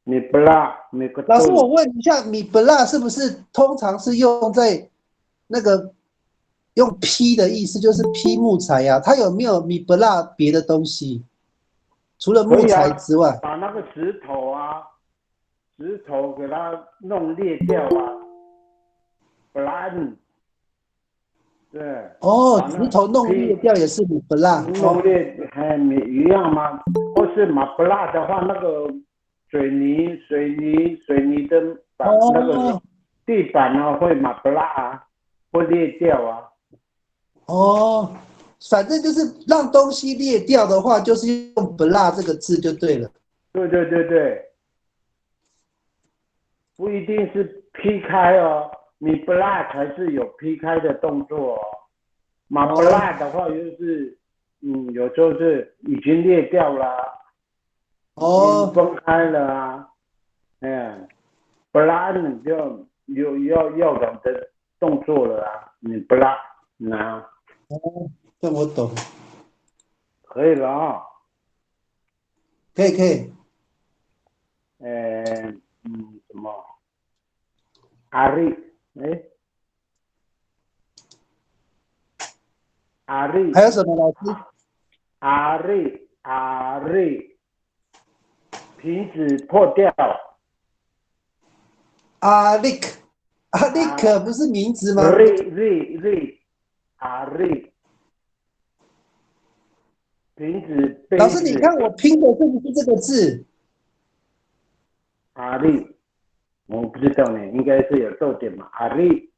米不辣，米个老师，我豆，问一下，米不辣是不是通常是用在那个用劈的意思，就是劈木材呀、它有没有米不辣别的东西？除了木可以啊，材之外，把那个石头给它弄裂掉啊，不然，对，哦，把那石头弄裂劈掉也是米不辣弄哦。裂还一样吗？或是马不辣的话，那个水泥的那个哦地板呢会马不辣啊，会裂掉啊。哦，反正就是让东西裂掉的话，就是用不辣这个字就对了。对对对对，不一定是劈开哦，你不辣才是有劈开的动作哦。马不哦辣的话就是，有时候是已经裂掉了啊，已经哦分开了啊，不辣你就要人的动作了啊，你不辣，那哦，这我懂，可以了啊、可以可以。什么阿力，哎，阿力，还有什么老师？阿力，瓶子破掉，阿力克，阿力啊，克不是名字吗？瑞，阿力，瓶子老师，你看杯子，我拼的是不是这个字？阿力，我不知道呢，应该是有重点嘛，阿力，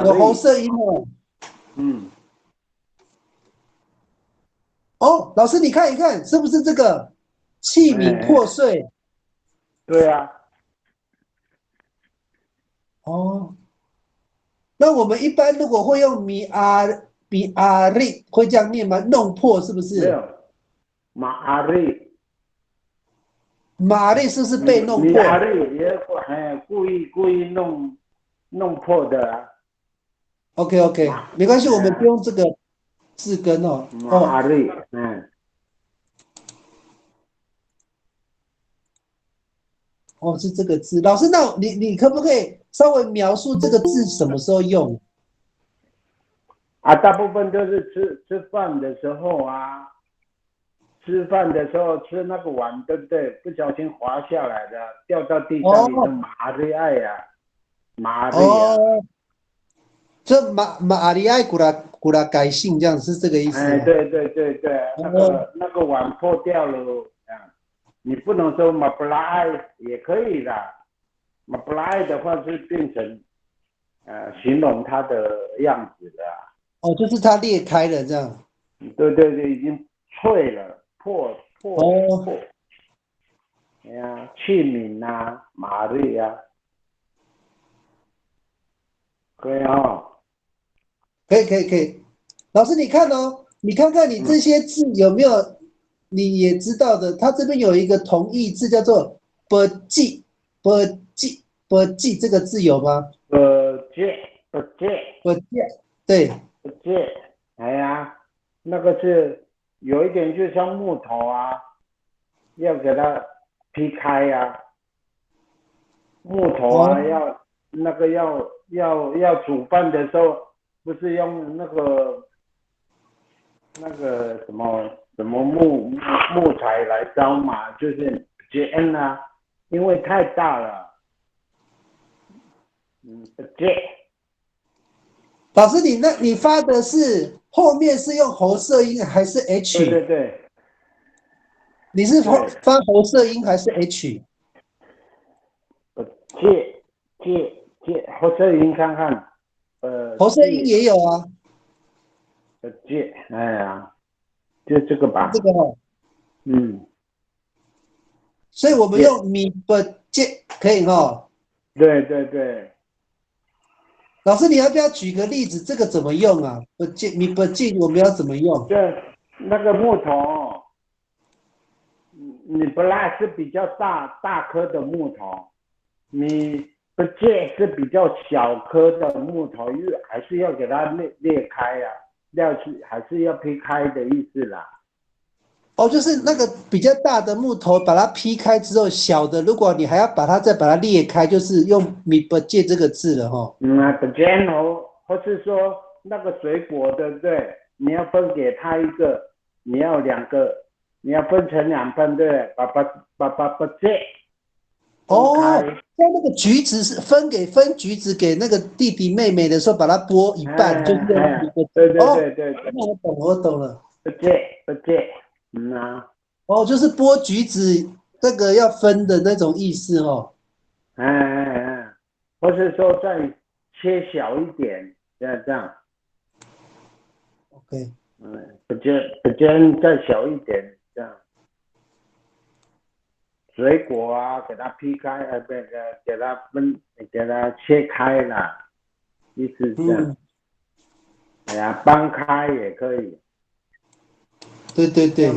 有喉舌音哦。嗯，哦，老师你看一看，是不是这个器皿破哎，碎？对啊，哦，那我们一般如果会用米阿力，会这样念吗？弄破是不是？没有，马阿力，马力是不是你被弄你阿破力也故意弄破的啊，？OK OK，马，没关系，我们就哎，用这个字根哦。马阿哦力，哦，是这个字。老师，那你可不可以稍微描述这个字什么时候用？啊，大部分都是吃饭的时候啊，吃饭的时候吃那个碗，对不对？不小心滑下来的，掉到地上，你的哦马瑞爱呀，马瑞呀，哦，这马里爱古拉改姓这样是这个意思哎，吗？对对对对，那哦个那个碗破掉了啊，你不能说马布拉爱也可以的，马布拉爱的话是变成形容它的样子的啊，哦，就是它裂开了这样。对对对，已经脆了，破，哦，哎呀，器皿啊，马瑞啊，可以哦，可以可以可以。老师你看哦，你看看你这嗯，些字有没有你也知道的？它这边有一个同义字叫做“不记”，不记这个字有吗？借不借不记，对。不借，哎呀，那个是有一点就像木头啊，要给它劈开呀、木头啊，哦要煮饭的时候，不是用那个什么木材来烧嘛，就是煎啊，因为太大了，不煎，老师你发的是后面是用喉舌音还是 对对 H？对你是对，发喉舌音还是 H？不借，或者您看看，喉舌音借也有啊，借，哎呀，就这个是这吧，个哦。嗯，所以我们借，用米不借可以哦。对对对。老师，你要不要举个例子？这个怎么用啊？不借米不借，我们要怎么用？这那个木头，你不赖是比较大颗的木头，你不借是比较小颗的木头，因为还是要给它裂开呀、还是要劈开的意思啦。哦，就是那个比较大的木头，把它劈开之后，小的如果你还要再把它裂开，就是用米不借这个字了哈。banana 或是说那个水果，对不对？你要分给他一个，你要2个，你要分成2份，对不对？把这分哦，开，像那个橘子是分橘子给那个弟弟妹妹的时候，把它剥一半，就是用一个对对哦，对对对，我懂了。不借，哦，就是剥橘子这个要分的那种意思哦。或是说再切小一点，这样，OK，不煎再小一点，这样。水果啊，给它劈开，给它给它切开了，意思是这样。哎呀，掰开也可以，对对对，像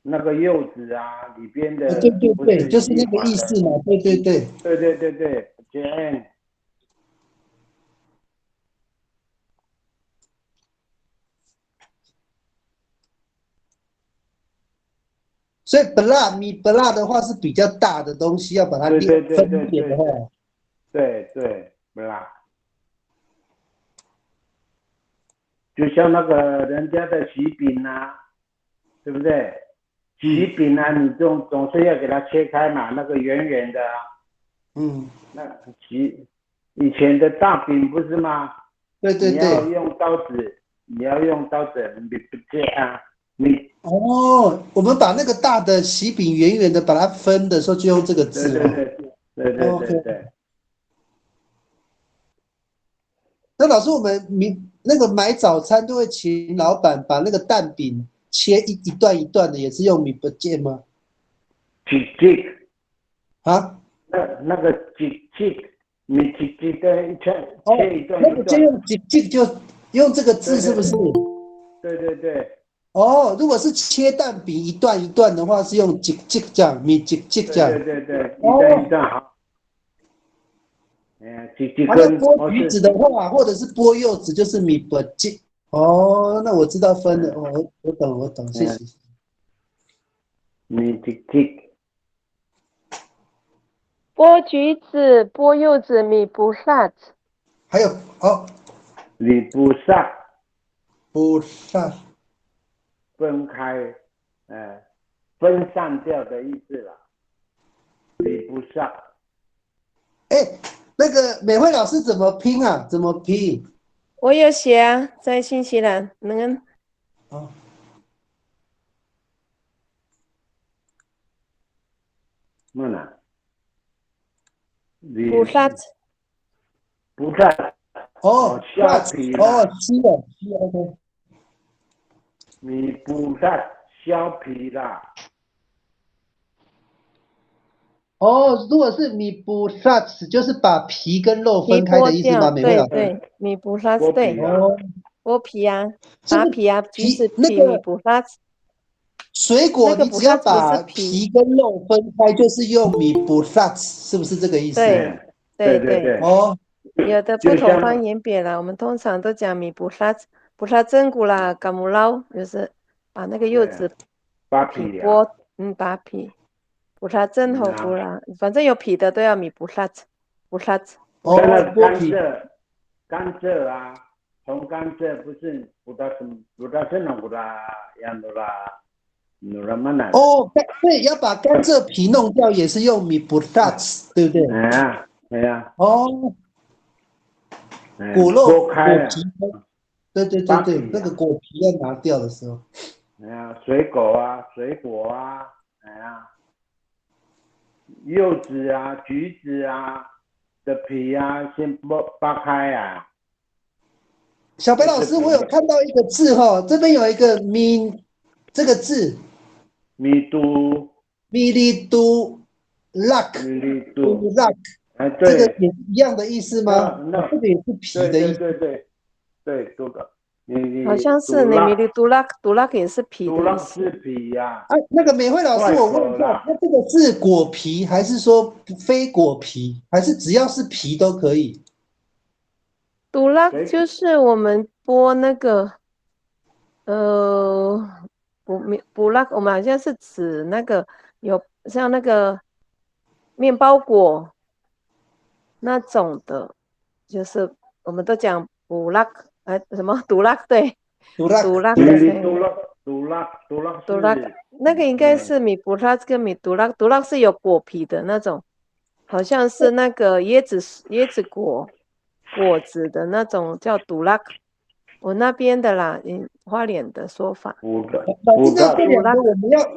那个柚子啊，里边对的不对对，就是那个是细管的，意思嘛。对对对，对，不煎。所以不辣的话是比较大的东西，要把它对分解的话，对，不辣。就像那个人家的喜饼啊，对不对？喜饼啊，你总是要给它切开嘛，那个圆圆的啊，嗯，那以前的大饼不是吗？对对你要对。用刀子，你不这样，你哦，我们把那个大的喜饼圆圆的把它分的时候，就用这个对字哦。对对对对 OK，对对，那老师，我们那个买早餐都会请老板把那个蛋饼切一段一段的，也是用米不见吗？几啊？那个几，你几的哦，切一段那个就一段，用就用这个字，是不是？对对对对哦，如果是切蛋饼一段一段的话，是用这样，米这样。对，一段一哦，段好，几啊，那根，剥橘子的话，或者是剥柚子，就是米不见。哦，那我知道分了。哦，我懂，谢谢。你几，剥橘子、剥柚子、米不辣子。还有哦，你不上不上分开，分散掉的意思了，你不上。哎，那个美惠老师怎么拼啊？怎么拼？我有写啊，在新西兰那个哦，mana？你不辣子。不在哦削皮哦，啦，吃 OK。你不在削皮啦，哦，如果是米不 s 就是把皮跟肉皮分开的剥掉，意思吗？美惠老师？对对，米不辣子，剥对，皮啦，哦，剥皮啊，这个拔皮啊，橘子皮那皮米个不辣子，水果，那个你只要不辣子不是把皮，皮跟肉分开，就是用米不 s 是不是这个意思？对对，对，哦有的不就像同方言别了，我们通常都讲米不辣子，不辣真骨啦，嘎木捞，就是把那个柚子扒皮啊，皮剥，拔皮，不辣真好不啦，反正有皮的都要米不辣子，不辣子。哦，像那剥皮甘蔗啊，从甘蔗不是不大是弄不啦，样的啦，弄了嘛呢？哦，对，要把甘蔗皮弄掉，也是用米不 s 对不对？哎呀，哦，果肉剥开了，果皮，对，那个扒皮啊，果皮要拿掉的时候，水果啊，柚子啊、橘子啊的皮啊，先扒开啊，小白老师，我有看到一个字哈，这边有一个这个字米都米利都 luck 米粒都 都，luck，这个对，也一样的意思吗？这个也是皮的意思。对，多个，你好像是杜拉你米的杜拉克也是皮杜拉的意思。是皮呀，啊，那个美惠老师，外我问一下，口啦，那这个是果皮，还是说非果皮，还是只要是皮都可以？杜拉水就是我们剥那个，呃，布拉，我们好像是指那个有像那个面包果那种的，就是我们都讲布拉，什么杜拉对，杜拉杜拉米里嘿杜拉杜拉是那个应该是米布拉跟米杜拉，杜拉是有果皮的那种，好像是那个椰子果子的那种叫杜拉，我那边的啦，花莲的说法。老师，那这杜拉两个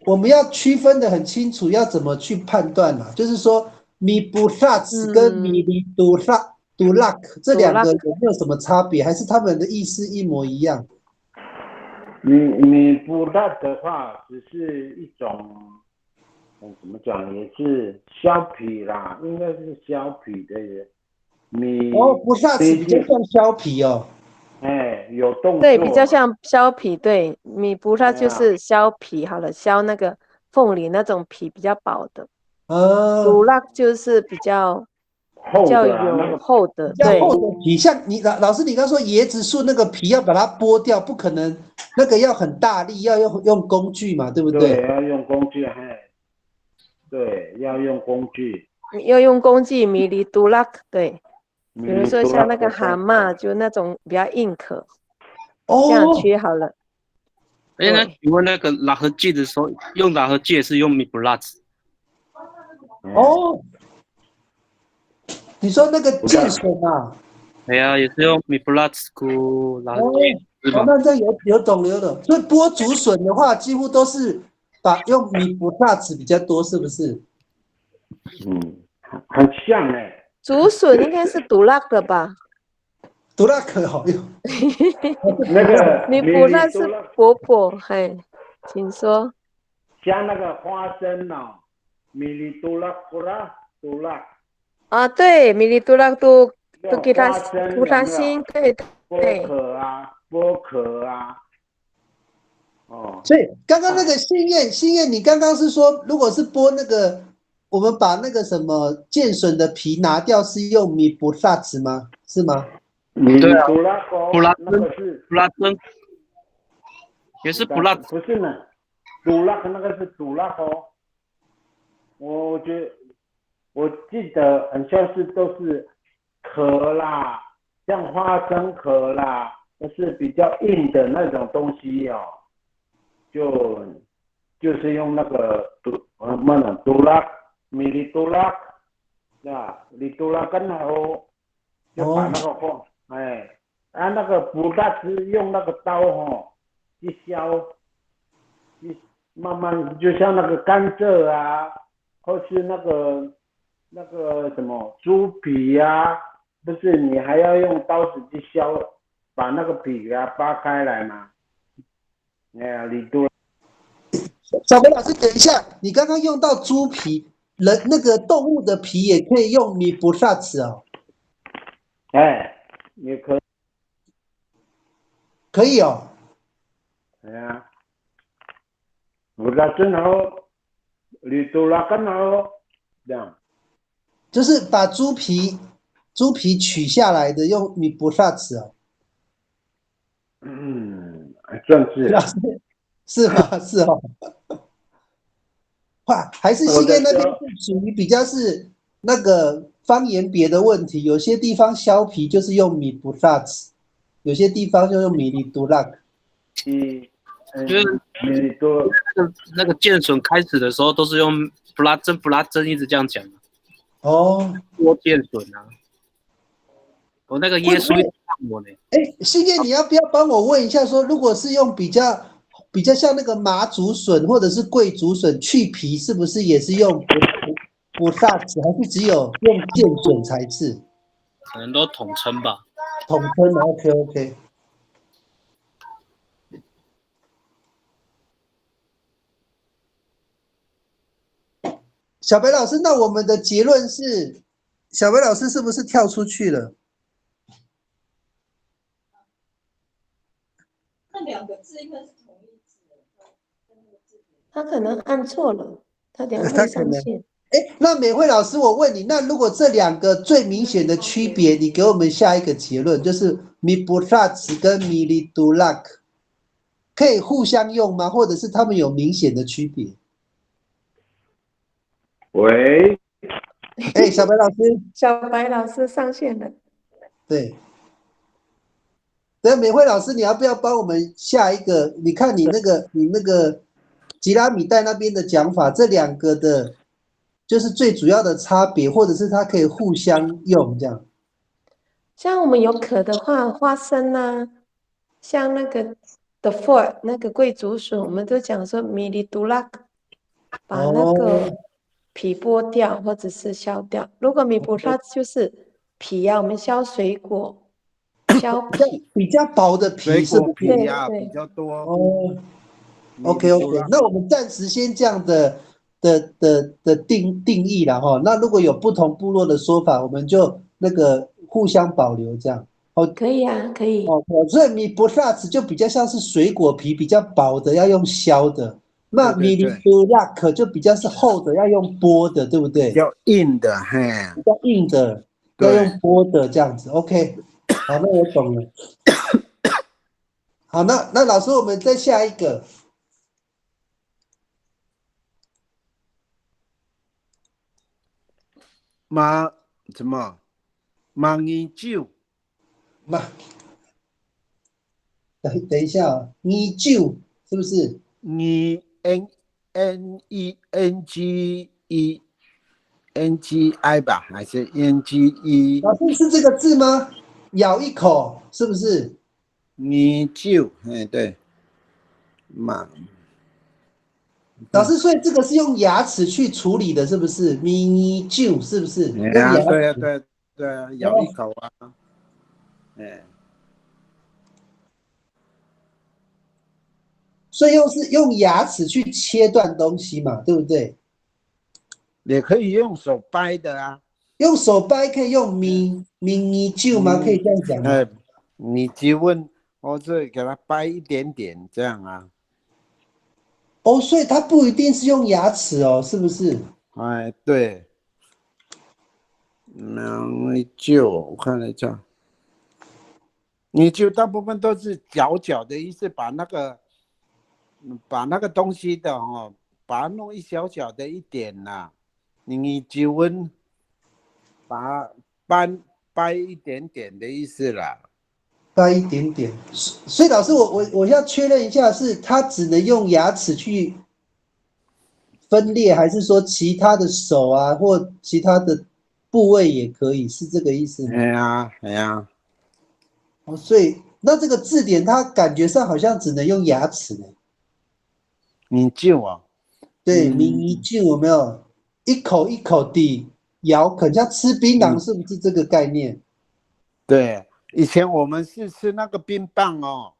我们要区分的很清楚，要怎么去判断嘛？就是说，米布萨斯跟米里杜拉这杜拉两个有没有什么差别？还是他们的意思一模一样？米布拉的话，只是一种，怎么讲，也是削皮啦，应该是削皮的米。哦，布萨斯比较像削皮哦。有动作。对，比较像削皮。对，米布它就哎呀是削皮好了，削那个凤梨那种皮比较薄的。啊，杜拉就是比较厚的啦，那有个厚的，比较对厚的皮，像你老师，你刚说椰子树那个皮要把它剥掉，不可能，那个要很大力，要用工具嘛，对不对？对，要用工具，对，要用工具。要用工具米里杜拉，对，米比如说杜拉像那个蛤蟆，就那种比较硬壳，这样哦，切好了。哎，那对，请问那个拉合剂的时候，用拉合剂是用米布拉兹？哦，你说那个剑笋啊？哎呀，也是用米布拉兹跟拉合哦，剂是吧？那这有懂。所以剥竹笋的话，几乎都是用米布萨子比较多，是不是？很像竹笋应该是杜拉的吧？杜拉可好用。那个米米布拉是杜拉薄薄，嘿，请说。像那个花生哦，米里杜拉杜拉，啊，对，米里杜拉都给他花生涂他有没有？心，对剥壳啊，哦，所以刚刚那个心燕，你刚刚是说，如果是剥那个，我们把那个什么剑笋的皮拿掉，是用米布萨子吗？是吗？米里对啊，杜拉布拉那个是布拉珍也是布拉兹。不是呢，杜拉那个是杜拉哦，我记得很像是都是壳啦，像花生壳啦，都是比较硬的那种东西哦，就是用那个杜拉米里杜拉，里杜拉跟后就把那个放，那个不大是用那个刀去削，慢慢就像那个甘蔗啊，或是那个什么猪皮呀，不是你还要用刀子去削，把那个皮给它扒开来嘛。你多小北老师，等一下，你刚刚用到猪皮，那个动物的皮也可以用米布萨子哦。也可以。可以哦。不大真好，你多拉更好，这样。就是把猪皮取下来的，用米布萨子哦。算是老师是吗？是哦。哇，还是新燕那边是属于比较是那个方言别的问题，有些地方削皮就是用米布萨子，有些地方就用米里杜拉。就是那个剑笋开始的时候都是用布拉珍一直这样讲的。哦，剥剑笋啊，我那个耶稣看我呢。新燕，你要不要帮我问一下说，如果是用比较像那个麻竹笋或者是桂竹笋去皮，是不是也是用布萨子，还是只有用剑笋才是？可能都统称吧。统称的 ，OK。小北老师，那我们的结论是，小北老师是不是跳出去了？那两个字应该是同义字。他可能按错了，他等下会上线。那美惠老师，我问你，那如果这两个最明显的区别，你给我们下一个结论，就是米布萨茨跟米里杜拉克，可以互相用吗？或者是他们有明显的区别？喂，哎，小白老师，小白老师上线了。对。那美惠老师，你要不要帮我们下一个？你看你那个吉拉米带那边的讲法，这两个的，就是最主要的差别，或者是它可以互相用这样。像我们有壳的话，花生啊，像那个 the fort 那个贵竹笋，我们都讲说米里杜拉，把那个皮剥掉或者是削掉。如果米布拉就是皮啊，我们削水果，削皮。比较薄的水果皮是不是？皮呀、对比较多。哦，OK 米里杜 OK，拉那我们暂时先这样的定义了哈。那如果有不同部落的说法，我们就那个互相保留这样。可以啊，可以。哦，所以米布萨斯就比较像是水果皮，比较薄的，要用削的。那米里对对对，杜拉克就比较是厚的，要用剥的，对不对？比较硬的，嘿，比较硬的，要对，用剥的这样子。OK，好，那我懂了。好，那老师，我们再下一个。马什么马尼酒，那等一下啊，米酒是不是？你 NENGI 吧，还是 NGE？老师是这个字吗？咬一口是不是？你酒，哎对，马老师，所以这个是用牙齿去处理的，是不是？米酒是不是？用哎呀，牙对呀齿。对对啊，咬一口啊，哎，所以又是用牙齿去切断东西嘛，对不对？也可以用手掰的啊，用手掰可以用米酒吗？可以这样讲吗？哎，你就问，我这给它掰一点点这样啊，哦，所以它不一定是用牙齿哦，是不是？哎，对，那就我看一下，你就大部分都是搅的意思，把那个东西的哦，把它弄一小小的一点啦，你就问，把它掰一点点的意思啦。掰一点点。所以老师，我要确认一下，是它只能用牙齿去分裂，还是说其他的手啊或其他的部位也可以？是这个意思吗？哎呀，哎呀，哦，所以那这个字典它感觉上好像只能用牙齿呢。你就啊，对，米酒有没有一口一口地咬啃，像吃槟榔是不是这个概念？对，以前我们是吃那个冰棒哦，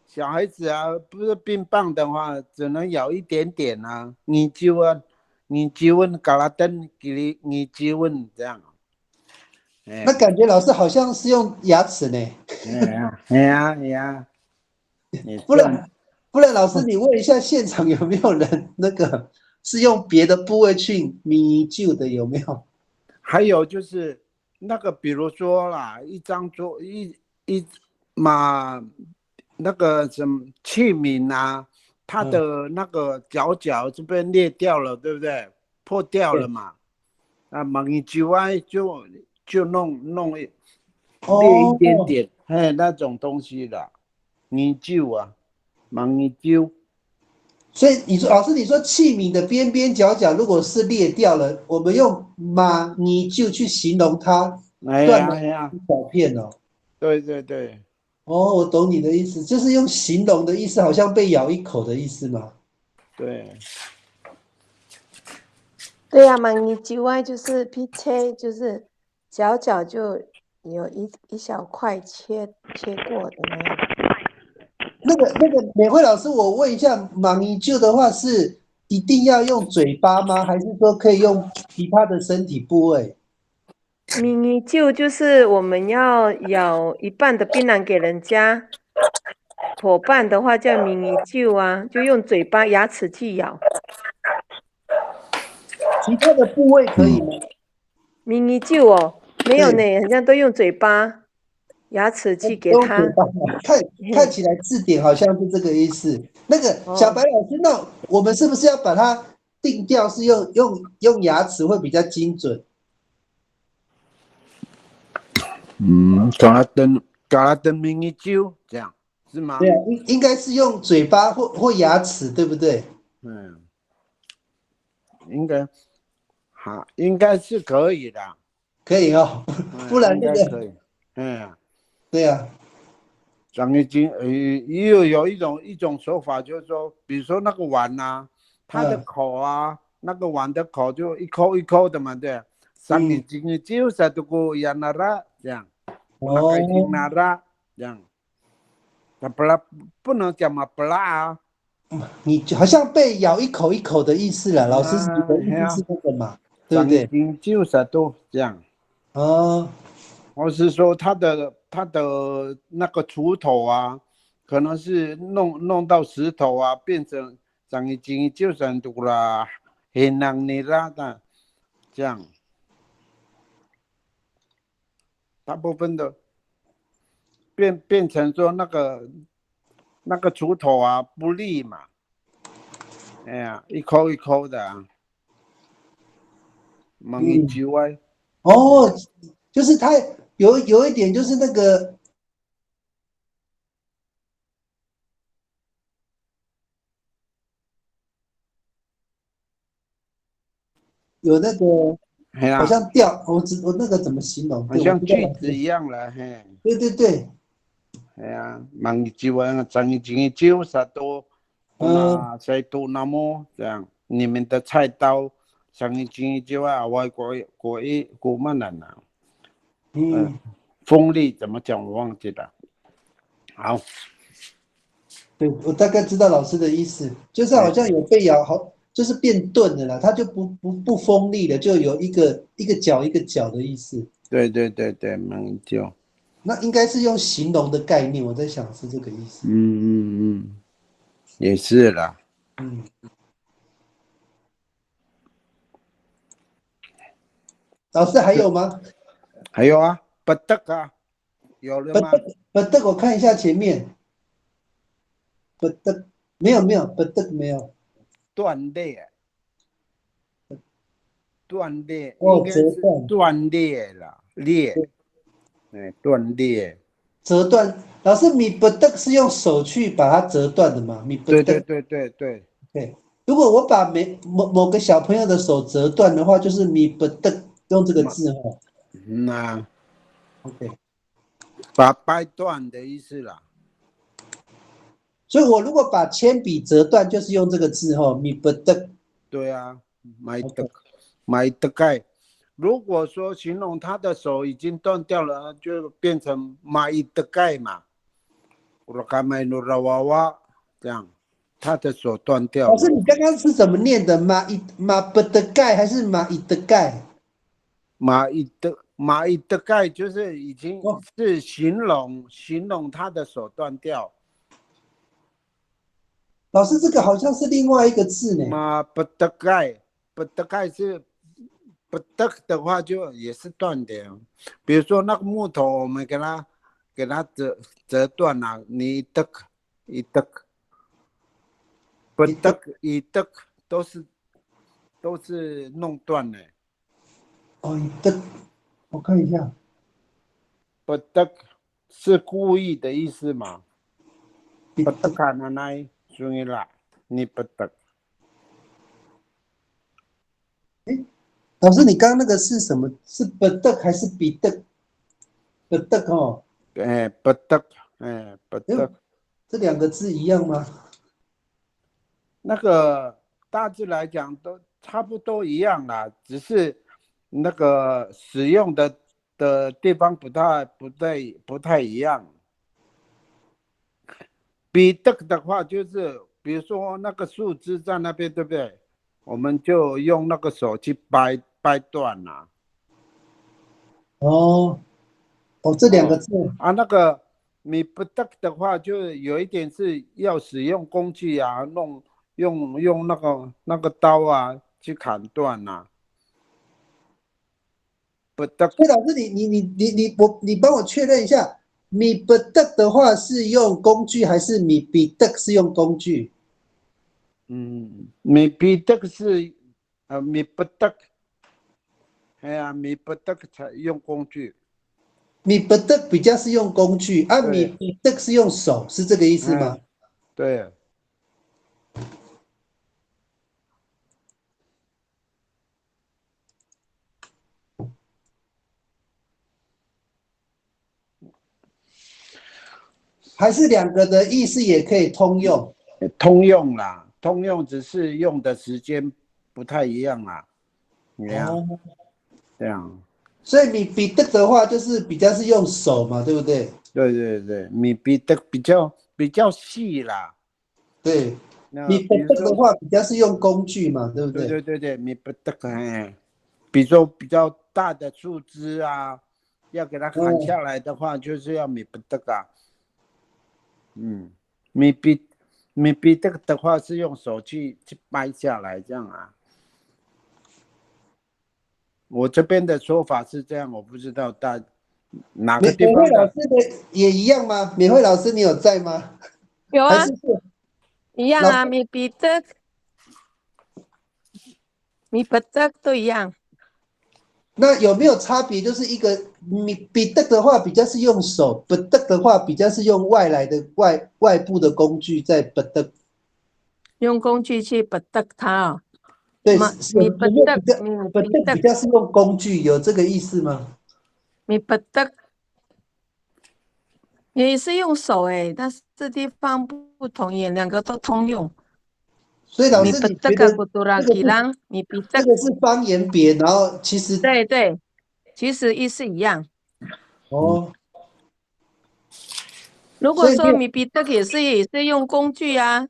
小孩子啊，不是冰棒的话，只能咬一点点啊。你就问嘎拉登给你就问这样。哎，那感觉老师好像是用牙齿呢。哎呀，你不然老师你问一下现场有没有人那个是用别的部位去米酒的有没有？还有就是那个，比如说啦，一张桌一嘛，那个什么器皿啊，它的那个角这边裂掉了，对不对？破掉了嘛。啊，猛一之外就弄裂一点点，哎，那种东西的，你就啊，猛一就。所以你说老师，你说器皿的边边角角如果是裂掉了，我们用米酒去形容它哎断了呀哎呀，一小片哦。对对对，哦，我懂你的意思，就是用形容的意思，好像被咬一口的意思嘛。对，对呀、嘛，你之外就是皮切，就是角角就有一小块切过的那样。那个美惠老师，我问一下，米酒的话是一定要用嘴巴吗？还是说可以用其他的身体部位？米妮酒就是我们要咬一半的槟榔给人家，伙伴的话叫米妮酒啊，就用嘴巴牙齿去咬。其他的部位可以吗？米妮酒哦，没有呢，好像都用嘴巴。牙齿去给他。用嘴巴看起来字典好像是这个意思。那个小白老师，那我们是不是要把它定调是用牙齿会比较精准？搞了的名义就这样是吗？对啊，应该是用嘴巴或牙齿，对不对？应该是可以的，可以哦，不然那个可以，对啊，张已经又有一种说法，就是说，比如说那个碗啊，它的口啊，那个碗的口就一口一口的嘛，对，张已经就satu ko ya nara 这样，那开心 nara 这样，那不能讲嘛不辣啊。你好像被咬一口一口的意思了，老师的意思是那个嘛，对不对？张已经就satu这样。哦，我是说它的那个锄头啊，可能是弄到石头啊，变成长已经就算多啦，很难你啦的，这样，大部分的变成说那个锄头啊不利嘛，哎呀，一口一口的、啊，忙一句话。哦，就是它有一点就是那个。有那个好像掉，我那个怎么形容？好像锯子一样了，嘿。对对对。哎呀，忙一句话，长一斤就啥多，那再多那么这样，你们的菜刀长一斤就啊，外国嘛难啊。锋利怎么讲我忘记了。好，对，我大概知道老师的意思，就是好像有被咬，好，就是变钝的了，它就不锋利了，就有一个角一个角的意思。对，忙就。那应该是用形容的概念，我在想是这个意思。也是啦。老师还有吗？还有啊，不得啊，有了吗？不得，我看一下前面。不得，没有，不得没有。断裂，哦，应该是断裂了，断裂。折断，老师，米不得是用手去把它折断的吗？米不得。对。对，如果我把某个小朋友的手折断的话，就是米不得用这个字哦。那 OK， 把掰断的意思啦。所以我如果把铅笔折断，就是用这个字哦，米不得。对啊，买得盖。如果说形容他的手已经断掉了，就变成买得盖嘛。我看买努拉娃娃这样，他的手断掉了。老师，你刚刚是怎么念的？马不得盖还是马一得盖？马一得盖就是已经是形容他的手断掉。老师，这个好像是另外一个字呢。马不得盖，不得盖是不得的话就也是断的。比如说那个木头，我们给它折断了，你一得不得一得都是弄断的。哦，一得，我看一下，不得是故意的意思嘛？不得看那来。所以啦，你不得。老师，你刚刚那个是什么？是不得还是比得？不得哦。不得，不得。这两个字一样吗？那个大致来讲都差不多一样啦，只是那个使用的地方不太一样。比得的话，就是比如说那个树枝在那边，对不对？我们就用那个手去掰断啦。哦，这两个字啊，那个你不得的话，就有一点是要使用工具啊，用那个刀啊去砍断啦。不得。所以老师，你帮我确认一下，米不得的话是用工具还是米比得是用工具？米比得是米不得，哎呀，米不得才用工具。米不得比较是用工具，啊，米对，比得是用手，是这个意思吗？对。还是两个的意思也可以通用？通用啦，通用只是用的时间不太一样啦。这样，哦，这样，所以米比得的话就是比较是用手嘛，对不对？对对对，米比得比较细啦。对，那米不比如说，得的话比较是用工具嘛，对不对对？对对对，米不得，比如说比较大的树枝啊，要给它砍下来的话，就是要米不得啊。米比米比得的话是用手去掰下来这样啊。我这边的说法是这样，我不知道哪个地美惠方的。老师的也一样吗？美惠老师你有在吗？有啊，还是老师？一样啊，米比得、米不得都一样。那有没有差别？就是一个米比得的话比较是用手，不得的话比较是用外来的外部的工具在不得。用工具去不得它哦。对，米不得，有没有比较米不比得，得比较是用工具，有这个意思吗？米不得也是用手诶，但是这地方不同耶，两个都通用。所以老师米不得个你觉得古多拉这个是吉郎，米比得，这个是方言别，然后其实对对，其实意思一样。哦，如果所以说米比得也是用工具啊，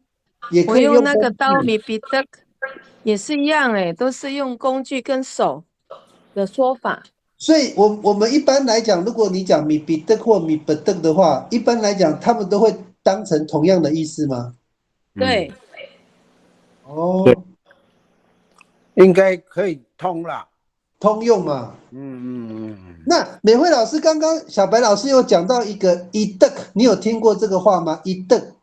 我也可以用用那个工具。刀米比得也是一样诶，都是用工具跟手的说法。所以我们一般来讲，如果你讲米比得或米不得的话，一般来讲他们都会当成同样的意思吗？对，对，哦，应该可以通了。通用嘛。嗯。那美惠老师刚刚小白老师有讲到一个一得，你有听过这个话吗？一得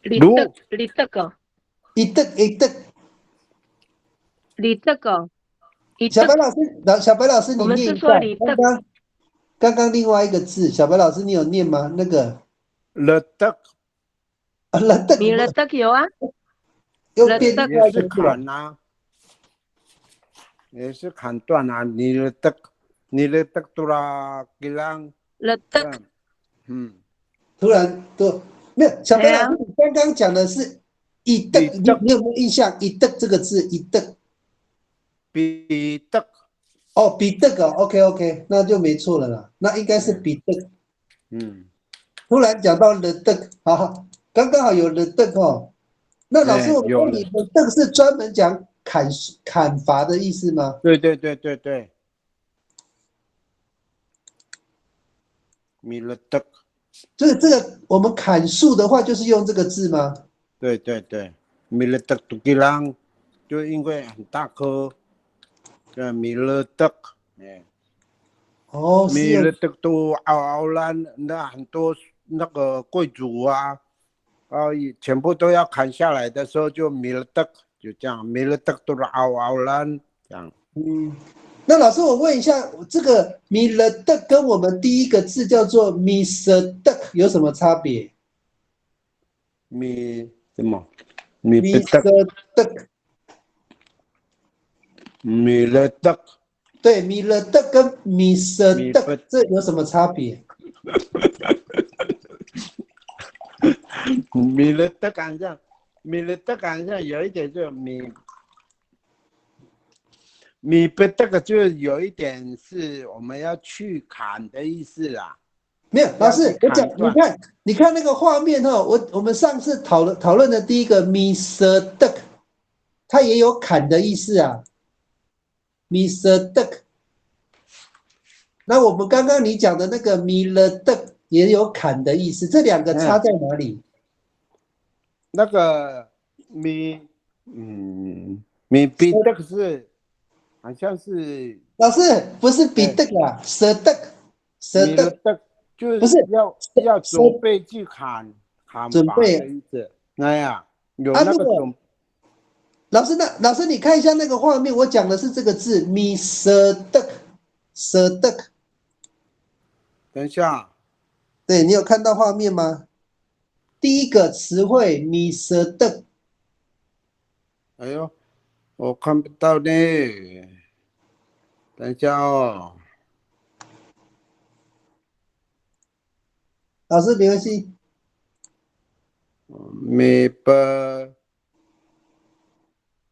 里得个一得一得，里得个一得，小白老师，小白老师我你念一下，们是说里得，刚刚另外一个字，小白老师你有念吗？那个了得了得米了得有啊，又了得变另外一也是个字了。砍啊，也是砍断啊。你的得多啦，给人了得，这样。突然都没有，小白老师对啊，你刚刚讲的是一得，你得你有没有印象？一得这个字，一得比得，哦，比得哦，OK OK，那就没错了啦，那应该是比得。嗯，突然讲到了得，好，刚刚好有了得哦。那老师，我有了，问你，了得是专门讲砍伐的意思吗？对对对对对，米了得，这个我们砍树的话，就是用这个字吗？对对对，米了得都给人，就因为很大颗，叫米了得，哦，是用米了得都熬烂，那很多那个贵族啊。全部都要砍下来的时候就米了得，就这样，米了得都是熬烂，这样。那老师，我问一下，这个米了得跟我们第一个字叫做米舍得有什么差别？米什么？米不米舍得，得，米了得，对，米了得跟米舍米不，得这有什么差别？米了得感上，米了得感上有一点就米不得就有一点是我们要去砍的意思啦。没有，老要去师，我讲，砍断。你看那个画面哦，我们上次讨论的第一个米舍得，它也有砍的意思啊，米舍得。那我们刚刚你讲的那个米了得也有砍的意思，这两个差在哪里？那个米，米比得是好像是老师不是比得啊，舍得，米舍得了的就不是要舍准备去砍伐准备的意思。哎呀，有啊。如果那个准老师你看一下那个画面，我讲的是这个字，米舍得，舍得。等一下，对你有看到画面吗？第一个词汇米舍得，哎呦，我看不到呢。等一下哦，老师没关系。米不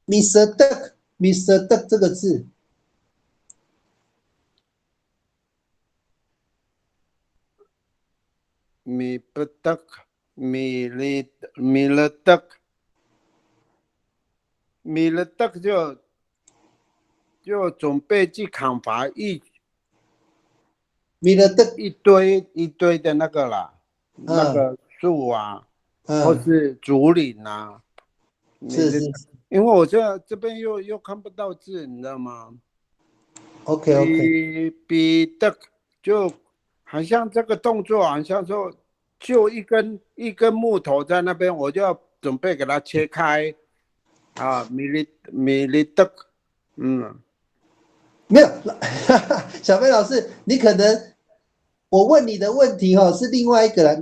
米舍得，米舍得这个字，米不得，米了得，米了得就准备去砍伐米了得，一堆的那个啦，那嗯个树啊，或嗯，是竹林啊，米了得，是是是因为我这边又看不到字，你知道吗？ ，OK OK。比的就好像这个动作，好像说就一根木头在那边，我就要准备给它切开啊，米粒的，嗯，没有，小飞老师，你可能我问你的问题是另外一个了。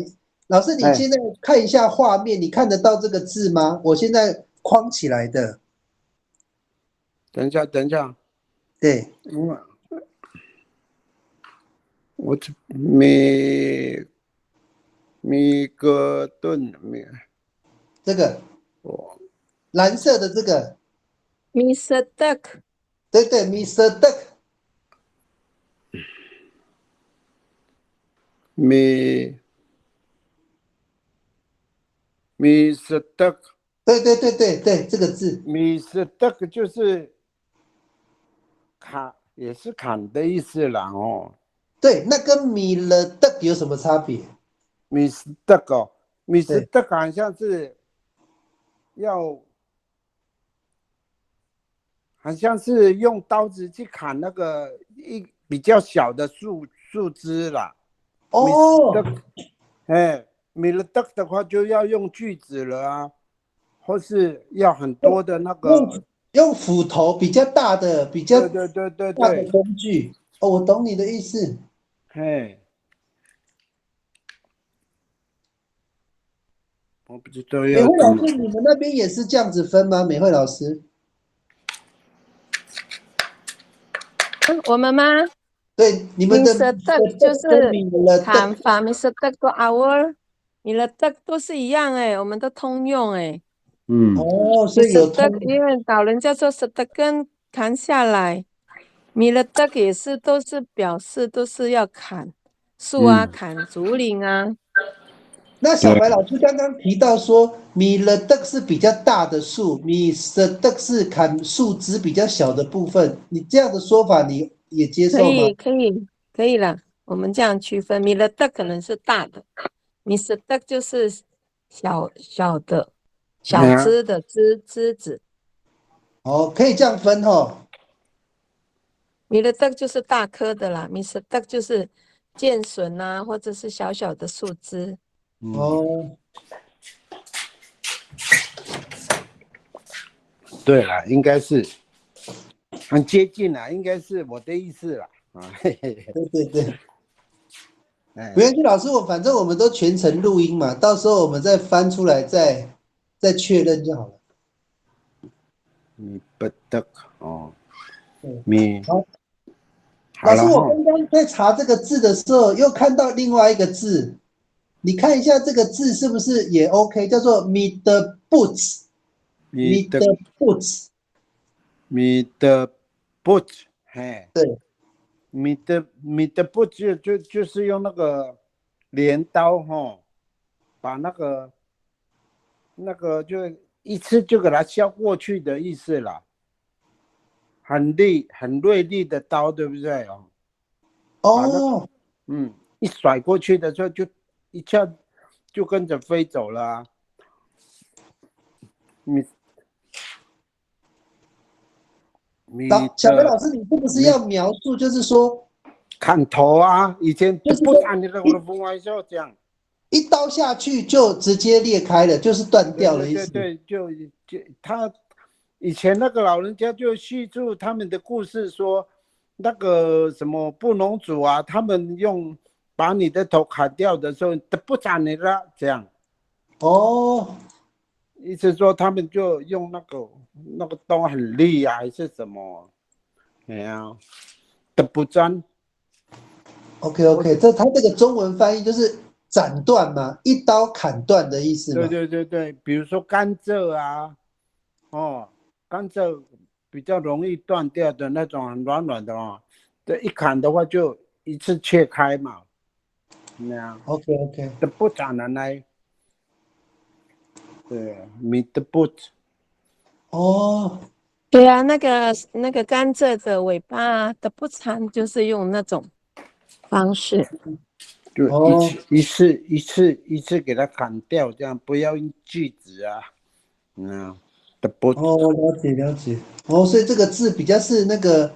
老师，你哎，现在看一下画面，你看得到这个字吗？我现在框起来的。等一下，对，我这米格顿这个哦，蓝色的这个， Mr. Duck，对对，Mr. Duck。米米斯特对对对对对，这个字，米斯特就是砍，也是砍的意思啦哦。对，那跟米了的有什么差别？米斯特哦，米斯对，特好像是要，好像是用刀子去砍那个比较小的树枝啦。米斯特，哦，哎，米了特的话就要用锯子了啊，或是要很多的那个，用斧头比较大的、比较对对对对大的对，工具。哦，我懂你的意思。嘿，我不知道要怎么。美惠老师，你们那边也是这样子分吗？美惠老师，我们吗对，你们的？Mr. Duck 就跟是米了的，砍伐，Mr. Duck 都 our，Mr. Duck 都是一样哎，我们都通用哎。嗯，哦，所以 Mr. 有 Duck 通，因为老人家说 s t 根砍下来，Mr. Duck 也是都是表示都是要砍树啊，嗯，砍竹林啊。那小白老师刚刚提到说，米了的是比较大的树，米舍的是砍树枝比较小的部分。你这样的说法，你也接受吗？可以了。我们这样区分，Mr. Duck 可能是大的，Mr. Duck 就是小的、小哎呀，枝的枝子哦，可以这样分哦。 ，Mr. Duck 就是大棵的啦，Mr. Duck 就是剑笋啊，或者是小小的树枝。嗯，哦，对了，应该是很接近了，应该是我的意思了啊，嘿嘿嘿，对对对，哎没，关系，老师，反正我们都全程录音嘛，到时候我们再翻出来再确认就好了。米不得哦，对，米好，老师，好了哈，我刚刚在查这个字的时候，又看到另外一个字，你看一下这个字是不是也 OK？叫做 meet the boots，meet 米的 the boots。米的 boot， 嘿，对，米的 boot 就是用那个镰刀哈，把那个就一次就给它削过去的意思啦，很锐利的刀，对不对哦？把那哦，一甩过去的时候，就一下就跟着飞走了啊。米米小白老的师，你是不是米要描述，就是说砍头啊，以前就是不砍你的我的风来说这样。一刀下去就直接裂开了，就是断掉的意思。对，就他以前那个老人家就叙述他们的故事说，那个什么布农族啊，他们用把你的头砍掉的时候，都不斩你了，这样。哦，意思说他们就用那个刀很利啊，还是什么？哎呀，都不斩。OK， 他这个中文翻译就是斩断嘛，一刀砍断的意思嘛。对，比如说甘蔗啊，哦，甘蔗比较容易断掉的那种软软的哦，这一砍的话就一次切开嘛，那样。OK， 的不斩的来，对，米的不。哦，对啊，那个甘蔗的尾巴的不长，就是用那种方式。就哦一次给它砍掉，这样不要用锯子啊，的不。哦，了解。哦，所以这个字比较是那个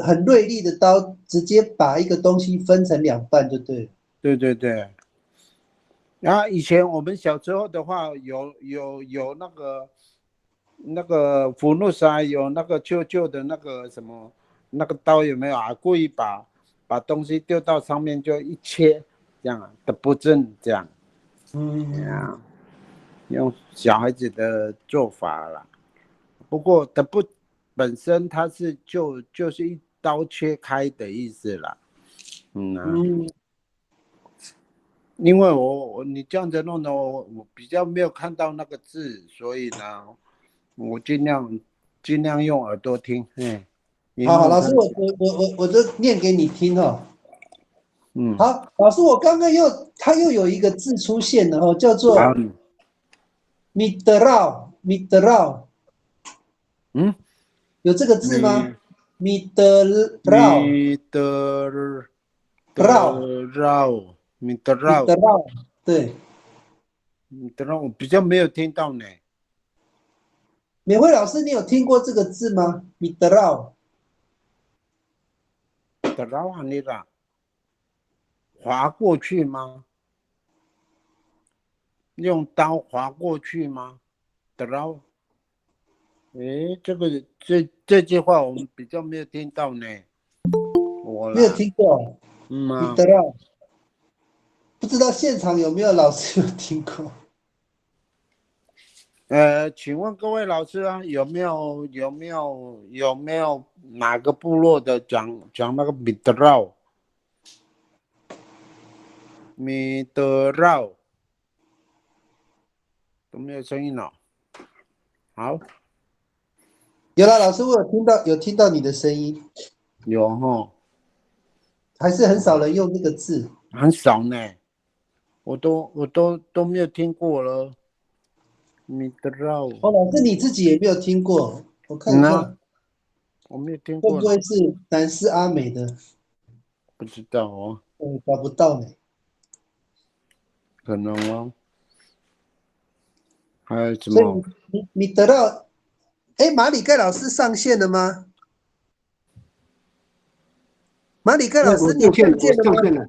很锐利的刀，直接把一个东西分成两半就对了。对。然后以前我们小时候的话，有那个福禄山有那个旧的那个什么那个刀有没有啊？故意把东西丢到上面就一切，这样的不正这样。用小孩子的做法啦。不过的不本身它是就是一刀切开的意思啦。因为你这样子弄的，我比较没有看到那个字，所以呢，我尽量用耳朵听。好，老师，我就念给你听哦。好，老师，我刚刚他又有一个字出现了哦，叫做米德绕。有这个字吗？米德绕，对。米德绕，我比较没有听到呢。美惠老师，你有听过这个字吗？米德绕。德绕啊，你啦，划过去吗？用刀划过去吗？德绕。这句话我们比较没有听到呢。没有听过。米德绕。不知道现场有没有老师有听过？请问各位老师啊，有没有哪个部落的讲那个米德绕？都没有声音了。好，有了，老师，我有听到你的声音。有齁，还是很少人用这个字。很少呢，我都没有听过了。米德绕。哦，老师你自己也没有听过，我看一下。我没有听过。会不会是南斯阿美的？不知道哦。找不到呢。可能哦。还有什么？所以你得到，马里盖老师上线了吗？马里盖老师，你上线了吗？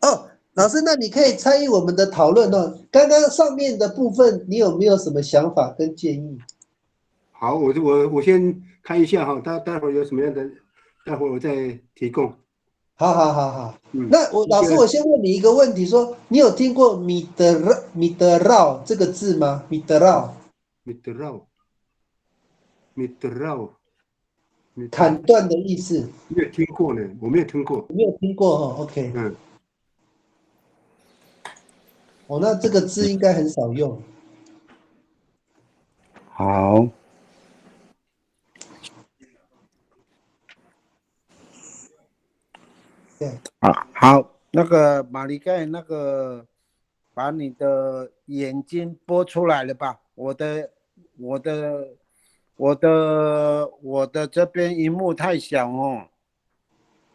哦，老师，那你可以参与我们的讨论哦。刚刚上面的部分，你有没有什么想法跟建议？好，我先看一下哈，待会儿有什么样的，待会儿我再提供。好。那老师，我先问你一个问题，说你有听过米德绕这个字吗？米德绕。砍断的意思。没有听过呢，我没有听过。没有听过哈 ，OK。那这个字应该很少用。好。对。好，那个马里盖，那个把你的眼睛拨出来了吧？我的这边荧幕太小哦，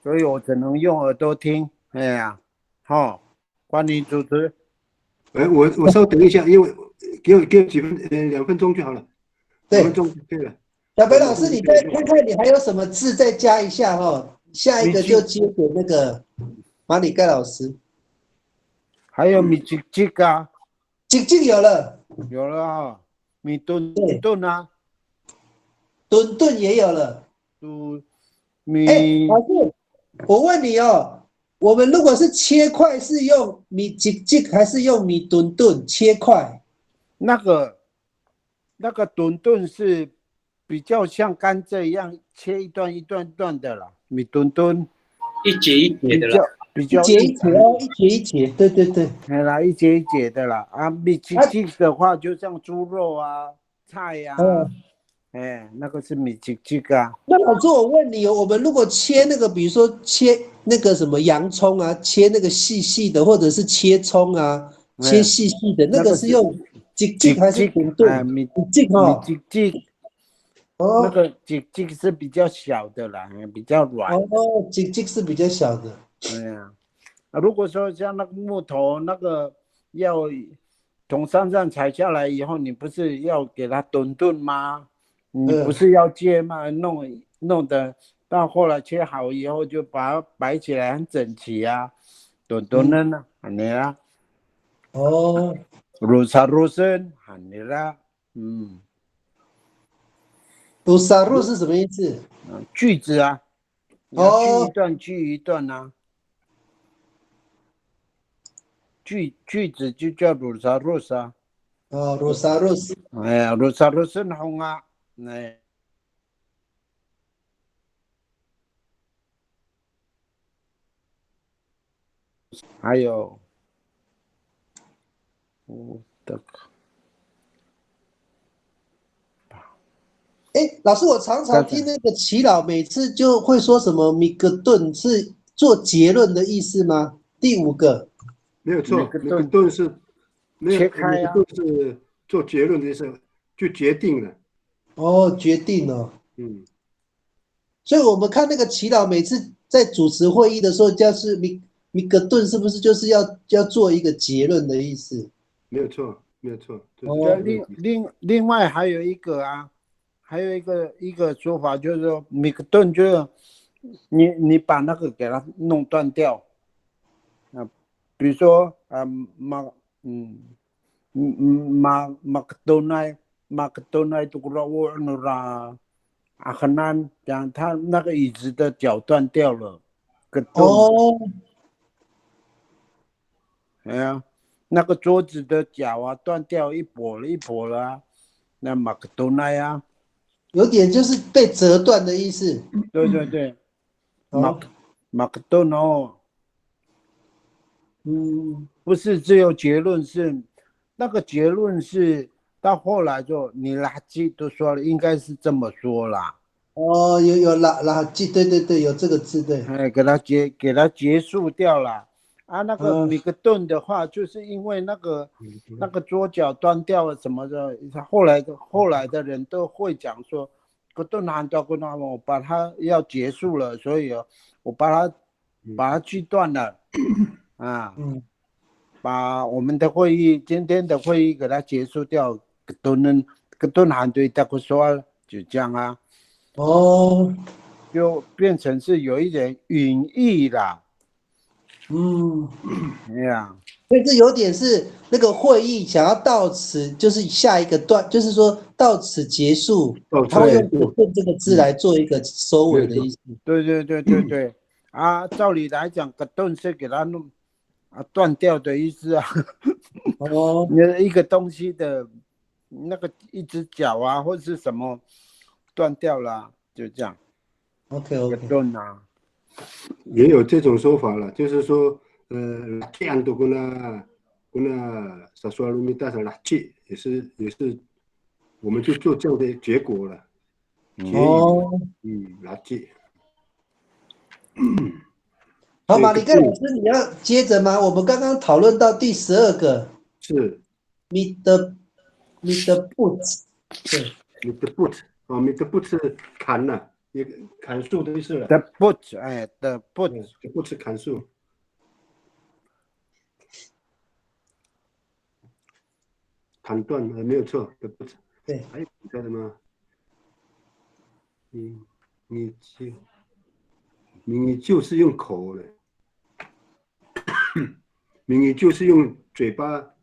所以我只能用耳朵听。哎呀，欢迎主持。我稍等一下，因为给我几分2分钟就好了。对， 2分钟对了。小北老师，你再看看你还有什么字再加一下哈。下一个就接给那个马里盖老师。还有米吉吉啊，静静有了，有了啊，米顿对顿啊，顿顿也有了。都哎，米老师，我问你哦，我们如果是切块，是用米吉吉还是用米顿顿切块？那个顿顿是比较像甘蔗一样切一段一段一段的啦，米顿顿一节一节的啦比较。比一较节一节哦，一节一节，对对对。哎啦，一节一节的啦。啊，米吉吉的话，就像猪肉啊、菜呀、哦，哎，那个是米吉吉啊。那老师，我问你哦，我们如果切那个，比如说切那个什么洋葱啊，切那个细细的，或者是切葱啊，切细细的，那个是用吉吉还是顿哎，顿？吉吉米哦，吉吉，那哦个吉吉是比较小的啦，比较软。哦，吉吉是比较小的。哎呀，如果说像那个木头那个要从山上采下来以后，你不是要给它炖炖吗？你不是要切吗？弄的到后来切好以后，就把它摆起来很整齐啊，炖炖的呢，你啦，哦，如沙如生，你啦，鲁沙路是什么意思？锯子啊，你要锯一哦，段锯一段啊，锯子就叫如沙如沙，哦，鲁沙路是哎呀，如沙如生红啊，哎。还有我的哎，老师，我常常听那个齐老每次就会说什么米格顿是做结论的意思吗？第五个，没有错，每个每个顿是没有切每个开啊，顿是做结论的意思，就决定了。哦，决定了。所以我们看那个祈祷，每次在主持会议的时候，就是米格顿，是不是就是要做一个结论的意思？没有错，没有错，这是对，哦，另外还有一个啊，还有一个说法就是说，每个顿就是你把那个给它弄断掉啊，比如说嗯马克多奈杜拉沃努拉阿很难讲，他那个椅子的脚断掉了，个顿。哦，哎呀，那个桌子的脚啊断掉一跛了，一跛了啊，那马克多奈啊，有点就是被折断的意思。对对对，马哦，克马克多诺嗯，不是只有结论是，那个结论是到后来就你垃圾都说了，应该是这么说啦，哦，有垃圾，对对对，有这个字，对。哎，给它结束掉了啊。那个米格顿的话，就是因为那个桌角断掉了什么的，后来的人都会讲说，格顿喊掉格顿，我把它要结束了，所以我把它锯断了啊，把我们的会议今天的会议给它结束掉，格顿喊对大哥说就这样啊。哦，就变成是有一点语义啦，哎呀，所以这有点是那个会议想要到此，就是下一个段，就是说到此结束，他会用“不顿”这个字来做一个收尾的意思。对对对对对，啊，照理来讲，个顿是给它弄断掉的意思啊，哦，你的一个东西的那个一只脚啊，或者是什么断掉了啊，就这样， OK， 个顿啊，也有这种说法了，就是说，这样的跟那少说路米带上垃圾，也是，我们就做这样的结果了，结语，哦，垃圾。好，马里盖老师，你要接着吗？我们刚刚讨论到第12个是，meet the boots，对，你的 boot 啊，你的 boot 是砍了，也砍树的意思了。的 boot， 哎，的 boot， 不是砍树，砍断没有错的 boot。对，还有别的吗？你去闽语就是用口的，闽语就是用嘴巴。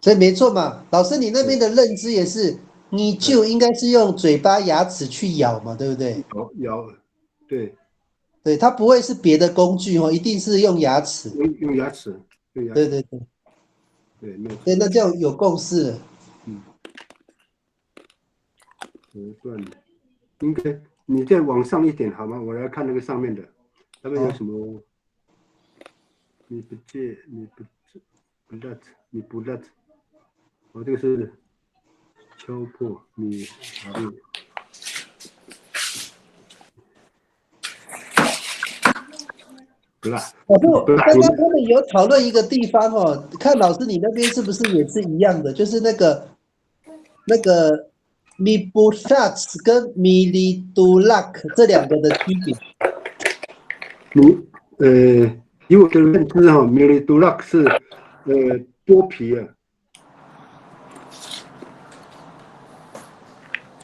所以没错嘛，老师你那边的认知也是，你就应该是用嘴巴牙齿去咬嘛，对不对？咬，对，对，它不会是别的工具哦，一定是用牙齿。用牙齿，用牙齿，对对对，对，没有错。对，那这样有共识了。折断，应该你再往上一点好吗？我来看那个上面的，那边有什么？你不借，你不 let， 你不 let， 我这个是敲破你哪里？不啦，老师，刚刚他们有讨论一个地方哦，看老师你那边是不是也是一样的？就是那个米布萨茨跟米里杜拉克这两个的区别。以我的认知哈，米利杜拉克是剥皮啊。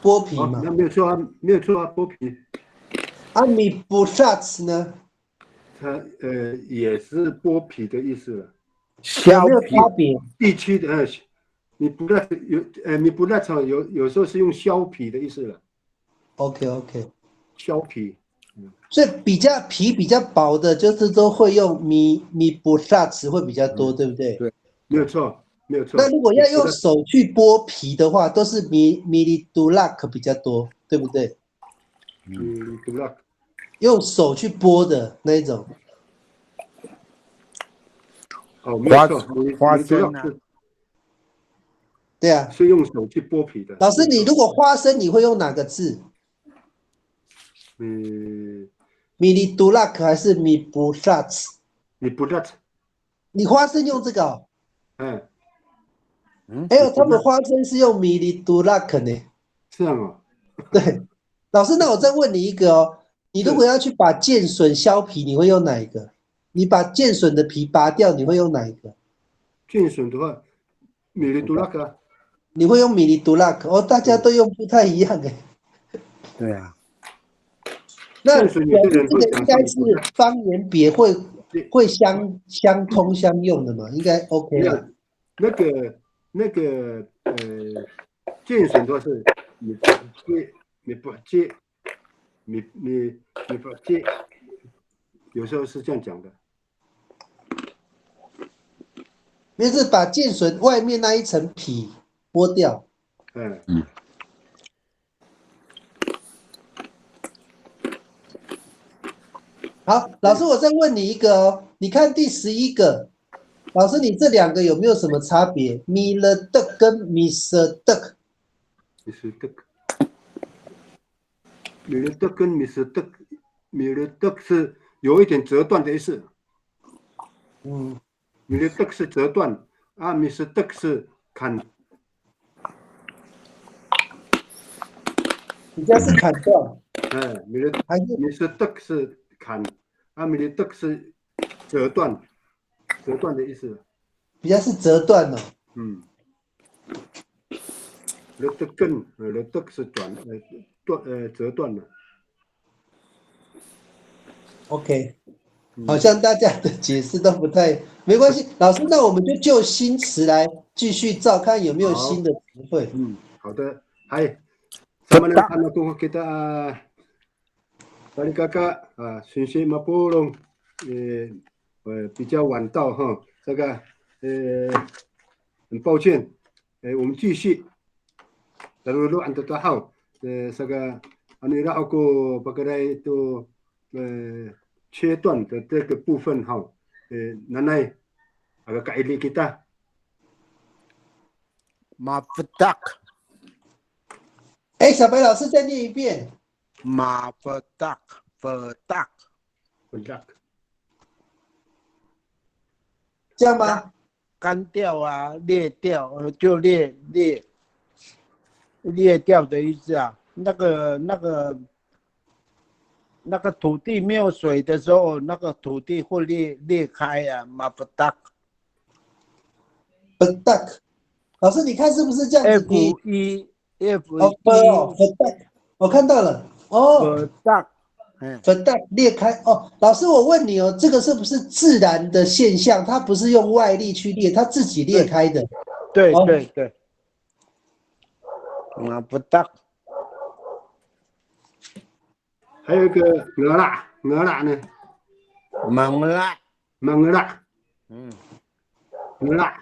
剥皮嘛。那没有错啊，没有错啊，剥皮。啊，米布萨茨呢？它也是剥皮的意思了。有没有差别？地区的你不那你不那场有时候是用削皮的意思了。OK， 削皮。所以比较薄的，就是都会用米布萨茨会比较多，对不对？对，没有错，没有错。那如果要用手去剥皮的话，都是米里杜拉克比较多，对不对？米里杜拉克。用手去剥的那一种。哦，没有错，花生啊。对啊，是用手去剥皮的。老师，你如果花生，你会用哪个字？米里杜拉克还是米布萨茨？米布萨茨。你花生用这个哦？哎呦，他们花生是用米里杜拉克呢。这样哦。对，老师，那我再问你一个哦，你如果要去把剑笋削皮，你会用哪一个？你把剑笋的皮拔掉，你会用哪一个？剑笋的话，米里杜拉克。你会用米里杜拉克哦，大家都用不太一样哎。对啊。那表示这个应该是方言别会相通相用的嘛，应该 OK 了。那个剑笋的话是你不接，有时候是这样讲的。就是把剑笋外面那一层皮剥掉。好，老师，我再问你一个哦，你看第11个，老师，你这两个有没有什么差别？米了的跟米舍的。米了的跟米舍的，米了的是有一点折断的意思。米了的是折断啊，米舍的是砍。比较是砍断。米舍的是砍。阿米利德是折断的意思，比较是折断哦。了德根，了德是折断了。OK， 好像大家的解释都不太没关系，老师，那我们就新词来继续照，看有没有新的词汇。好的，hai sama na ano ko kita balik kakak讯息马波龙比较晚到哈，这个很抱歉，我们继续。Lalu anda tahu这个你让我把itu切断的这个部分哈，nanay agak kaili kita Mafadak。小白老师再念一遍。Mafadak。这样吗？干掉啊，裂掉，就裂掉的意思啊。那个土地没有水的时候，那个土地会裂开啊。Mafadak。老师，你看是不是这样子？F1。我看到了哦。粉蛋裂开哦。老师，我问你哦，这个是不是自然的现象？它不是用外力去裂，它自己裂开的。对哦对对，马不达，还有一个鹅啦呢，蒙拉，蒙啦，嗯，鹅啦，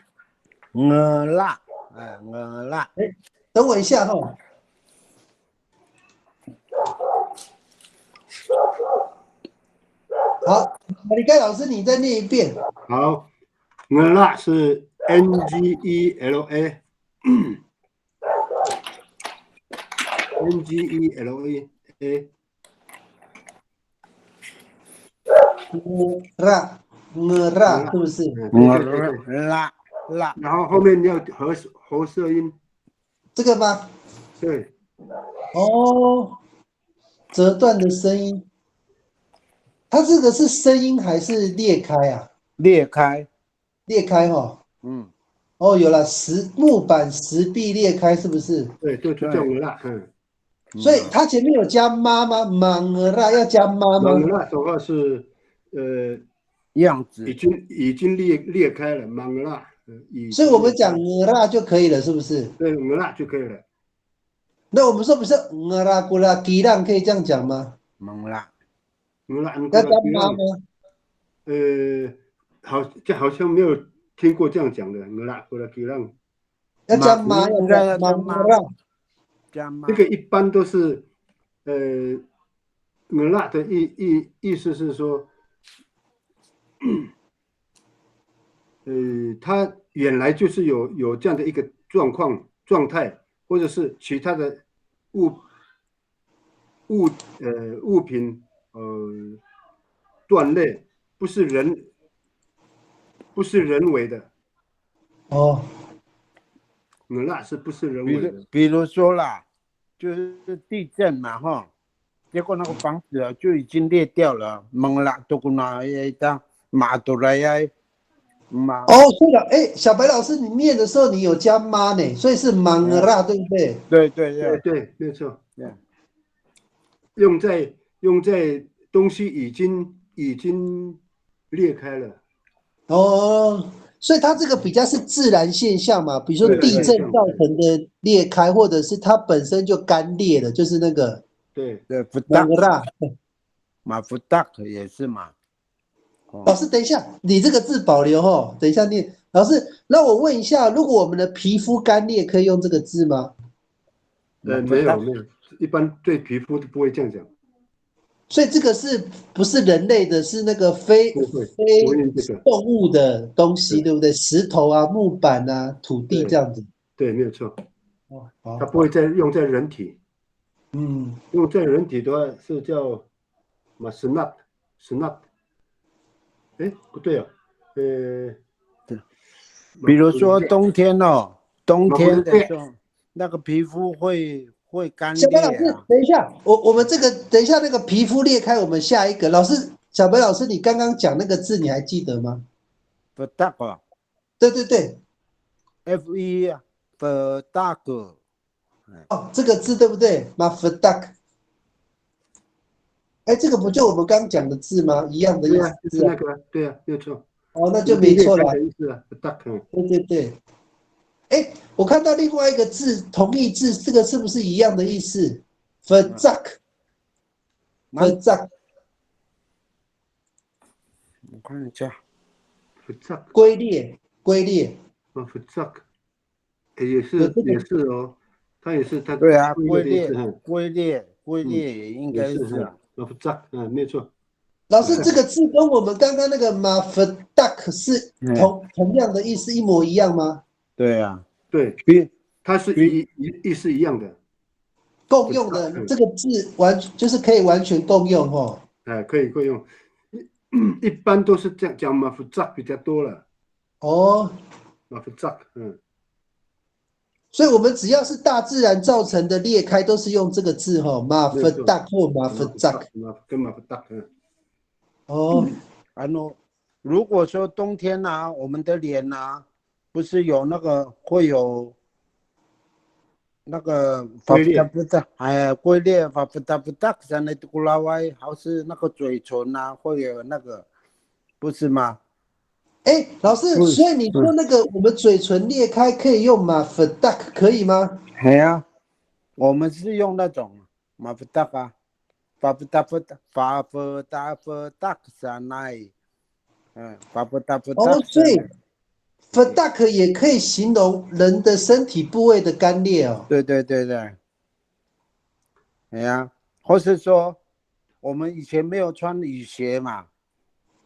鹅啦，哎，鹅啦，等我一下哈。好，李盖老师，你再念一遍。好，鹅啦是 NGELA，NGELA，啦，是不是？鹅对，啦啦，然后后面要喉舌音，这个吗？对，哦，折断的声音。它这个是声音还是裂开啊？裂开，裂开哈。嗯，哦，有了，木板石壁裂开，是不是？对，就叫鹅啦，所以它前面有加妈吗？莽鹅啦要加妈吗？蒙啦的话是样子，已经裂开了，蒙啦，所以我们讲鹅啦就可以了，是不是？对，鹅啦就可以了。那我们说不是鹅啦古啦吉浪可以这样讲吗？蒙啦，鹅啦，要加妈吗？好像没有听过这样讲的，鹅啦，过来给让。要加妈，应该要加加妈鹅啦。加妈这，个一般都是鹅啦的意思是说，它原来就是有这样的一个状态，或者是其他的物品断裂，不是人为的，哦，鹅啦是不是人为的？比如说啦，就是地震嘛哈，结果那个房子啊就已经裂掉了，蒙啦都跟那一张马都来呀，马哦，对了，哎，小白老师，你念的时候你有加妈呢，所以是莽鹅啦，对不对？对对对，对，没错。对，用在东西已经裂开了，哦，所以它这个比较是自然现象嘛，比如说地震造成的裂开，或者是它本身就干裂了，就是那个对，不大莽鹅啦。马不大也是嘛，老师，等一下，你这个字保留哦，等一下念。老师，那我问一下，如果我们的皮肤干裂，可以用这个字吗？没有，一般对皮肤都不会这样讲，所以这个是不是人类的？是那个非不会用这个，动物的东西，对不对？石头啊、木板啊、土地这样子。对，没有错，哦，好它，不会再用在人体，嗯，用在人体的话是叫snap，哎，不对哦，比如说冬天哦，冬天的时候那个皮肤会干小白老师裂啊，，等一下，我们这个等一下那个皮肤裂开，我们下一个老师，小白老师，你刚刚讲那个字，你还记得吗？不大啊对对对， ，FE 啊，不大个，哦，这个字对不对 m a f d u k 哎，这个不就我们刚讲的字吗？一样的意对啊，就是思啊。那个，对啊，没有错，哦，那就没错了。的意思啊，不大可能，对对对。哎，我看到另外一个字，同义字，这个是不是一样的意思 f z a k f z a k 我看一下，不大，龟裂，龟裂。不大，也是哦，它也是它对啊，归类龟裂也应该是啊，不大，没有错，老师，这个字跟我们刚刚那个 m a f d u k 是同样的意思，一模一样吗？对啊，对，它是意思一样的，共用的这个字就是可以完全共用哦。可以用，一般都是这样讲嘛，复杂比较多了，哦，复杂，所以我们只要是大自然造成的裂开，都是用这个字哈 m a f d u k 或 m a f z a k 跟嘛不大，哦，然后如果说冬天啊，我们的脸啊，不是有那个会有那个龟裂不大，哎，龟裂发不大，像那古老外，好是那个嘴唇啊，会有那个，不是吗？哎，老师，嗯所以你说那个我们嘴唇裂开可以用吗 f d u c k 可以吗？哎呀，我们是用那种马不大啊，发不大，像那，发不大，哦，所以 f d u c k 也可以形容人的身体部位的干裂哦。对，哎呀，或是说我们以前没有穿雨鞋嘛。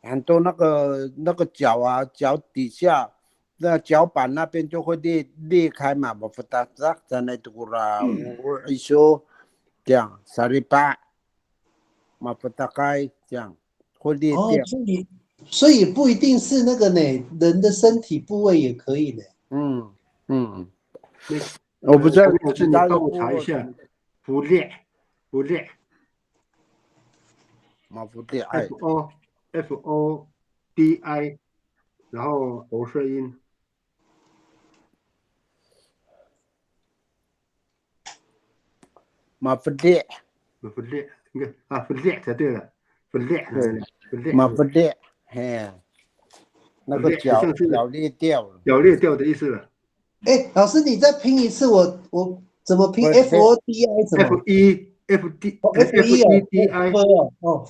很多那个脚啊，脚底下那脚板那边就会裂开嘛，我不打杂在那度啦，我一说这样38，嘛不大概这样会裂哦，掉。所以不一定是那个呢，人的身体部位也可以呢。嗯，那我不知道老师，其他的你帮我部位查一下，不裂，嘛不裂，哎， FODI，然后喉舌音，嘛不裂，不裂，你看啊，不裂才对了，不裂，对，不裂，嘛不裂，嘿，那个脚裂掉了，脚裂掉的意思了。哎，老师，你再拼一次，我怎么拼不？FODI 怎么？ FEDI，